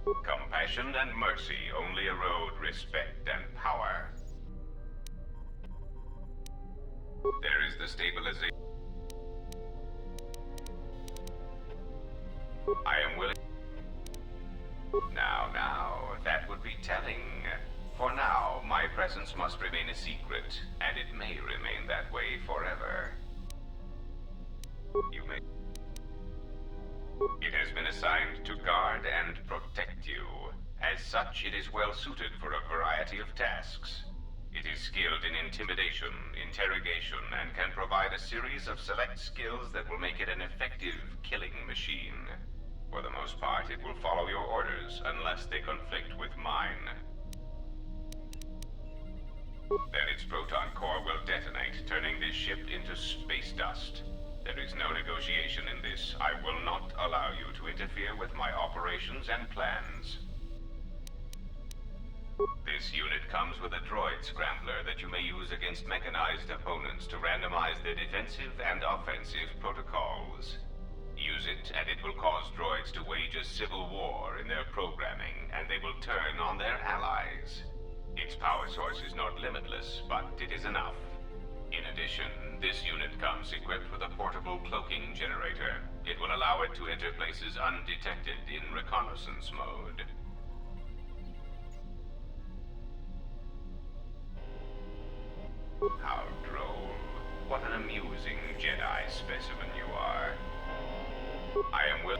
Compassion and mercy only erode respect and power. There is the stabilization. I am willing. Now, that would be telling. For now, my presence must remain a secret, and it may remain that way forever. You may. It has been assigned to guard and protect you. As such, it is well suited for a variety of tasks. It is skilled in intimidation, interrogation, and can provide a series of select skills that will make it an effective killing machine. For the most part, it will follow your orders unless they conflict with mine. Then its proton core will detonate, turning this ship into space dust. There is no negotiation in this. I will not allow you to interfere with my operations and plans. This This unit comes with a droid scrambler that you may use against mechanized opponents to randomize their defensive and offensive protocols. Use it, and it will cause droids to wage a civil war in their programming, and they will turn on their allies. Its power source is not limitless, but it is enough. In addition, this unit comes equipped with a portable cloaking generator. It will allow it to enter places undetected in reconnaissance mode. How droll. What an amusing Jedi specimen you are. I am will.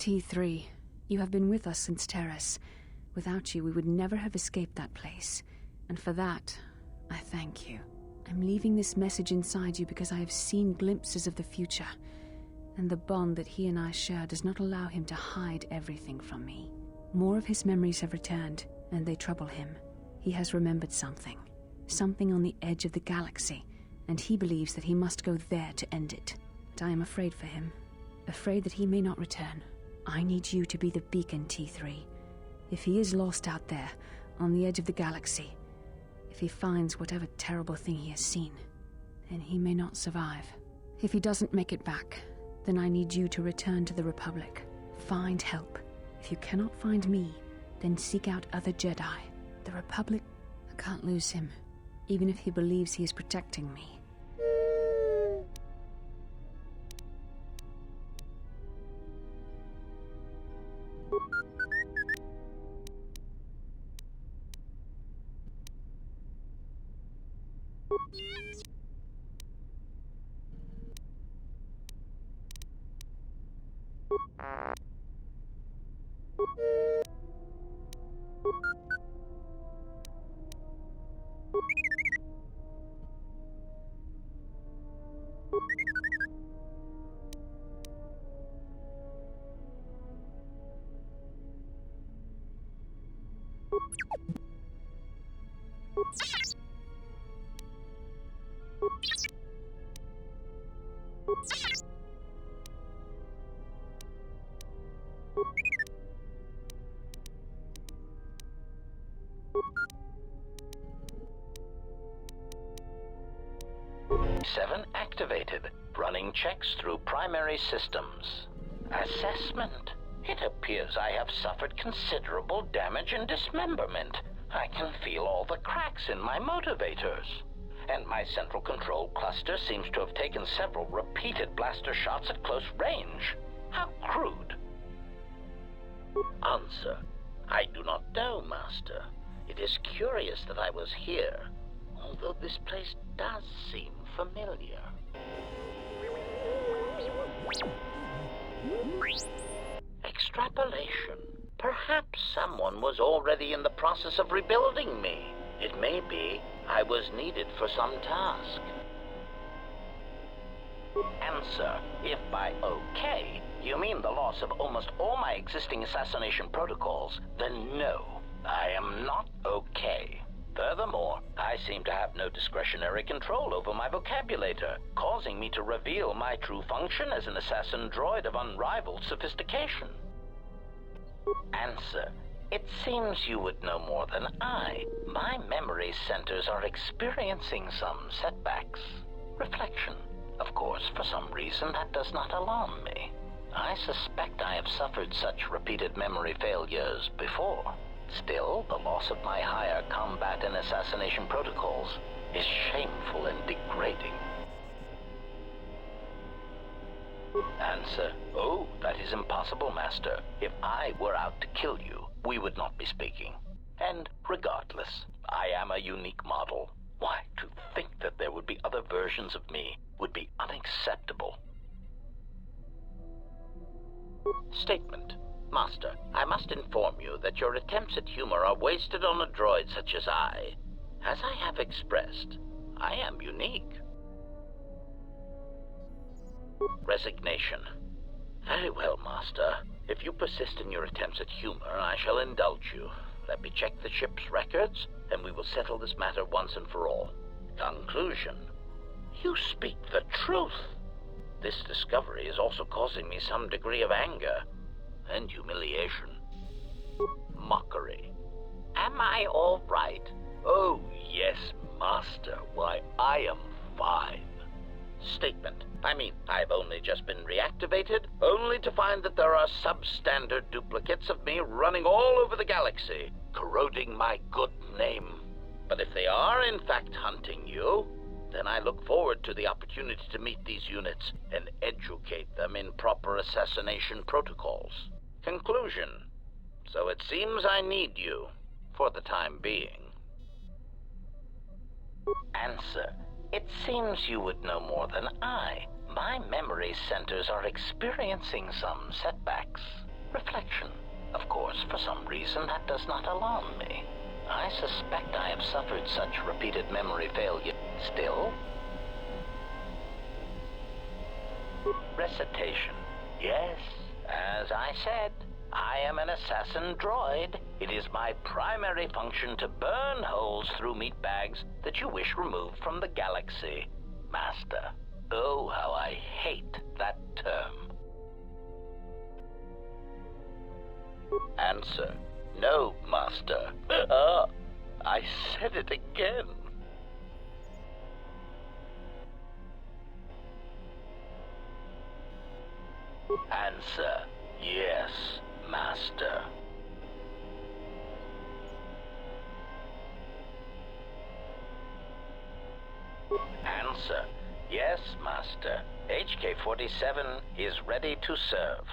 T3, you have been with us since Terrace. Without you, we would never have escaped that place. And for that, I thank you. I'm leaving this message inside you because I have seen glimpses of the future. And the bond that he and I share does not allow him to hide everything from me. More of his memories have returned, and they trouble him. He has remembered something. Something on the edge of the galaxy, and he believes that he must go there to end it. But I am afraid for him. Afraid that he may not return. I need you to be the beacon, T3. If he is lost out there, on the edge of the galaxy, if he finds whatever terrible thing he has seen, then he may not survive. If he doesn't make it back, then I need you to return to the Republic. Find help. If you cannot find me, then seek out other Jedi. The Republic, I can't lose him, even if he believes he is protecting me.
Seven activated. Running checks through primary systems. Assessment. It appears I have suffered considerable damage and dismemberment. I can feel all the cracks in my motivators. And my central control cluster seems to have taken several repeated blaster shots at close range. How crude. Answer. I do not know, Master. It is curious that I was here, although this place does seem familiar. Extrapolation. Perhaps someone was already in the process of rebuilding me. It may be I was needed for some task. Answer. If by okay you mean the loss of almost all my existing assassination protocols, then no, I am not okay. Furthermore, I seem to have no discretionary control over my vocabulator, causing me to reveal my true function as an assassin droid of unrivaled sophistication. Answer. It seems you would know more than I. My memory centers are experiencing some setbacks. Reflection. Of course, for some reason, that does not alarm me. I suspect I have suffered such repeated memory failures before. Still, the loss of my higher combat and assassination protocols is shameful and degrading. Answer: oh, that is impossible, Master. If I were out to kill you, we would not be speaking. And regardless, I am a unique model. Why, to think that there would be other versions of me would be unacceptable. Statement. Master, I must inform you that your attempts at humor are wasted on a droid such as I. As I have expressed, I am unique. Resignation. Very well, Master. If you persist in your attempts at humor, I shall indulge you. Let me check the ship's records, and we will settle this matter once and for all. Conclusion. You speak the truth. This discovery is also causing me some degree of anger and humiliation. Mockery. Am I all right? Oh, yes, Master. Why, I am fine. Statement. I mean, I've only just been reactivated, only to find that there are substandard duplicates of me running all over the galaxy, corroding my good name. But if they are in fact hunting you, then I look forward to the opportunity to meet these units and educate them in proper assassination protocols. Conclusion. So it seems I need you, for the time being. Answer. It seems you would know more than I. My memory centers are experiencing some setbacks. Reflection. Of course, for some reason, that does not alarm me. I suspect I have suffered such repeated memory failure. Still? Recitation. Yes, as I said, I am an assassin droid. It is my primary function to burn holes through meat bags that you wish removed from the galaxy. Master. Oh, how I hate that term. Answer. No, Master. I said it again. Answer. Yes, Master. Answer. Yes, Master. HK-47 is ready to serve.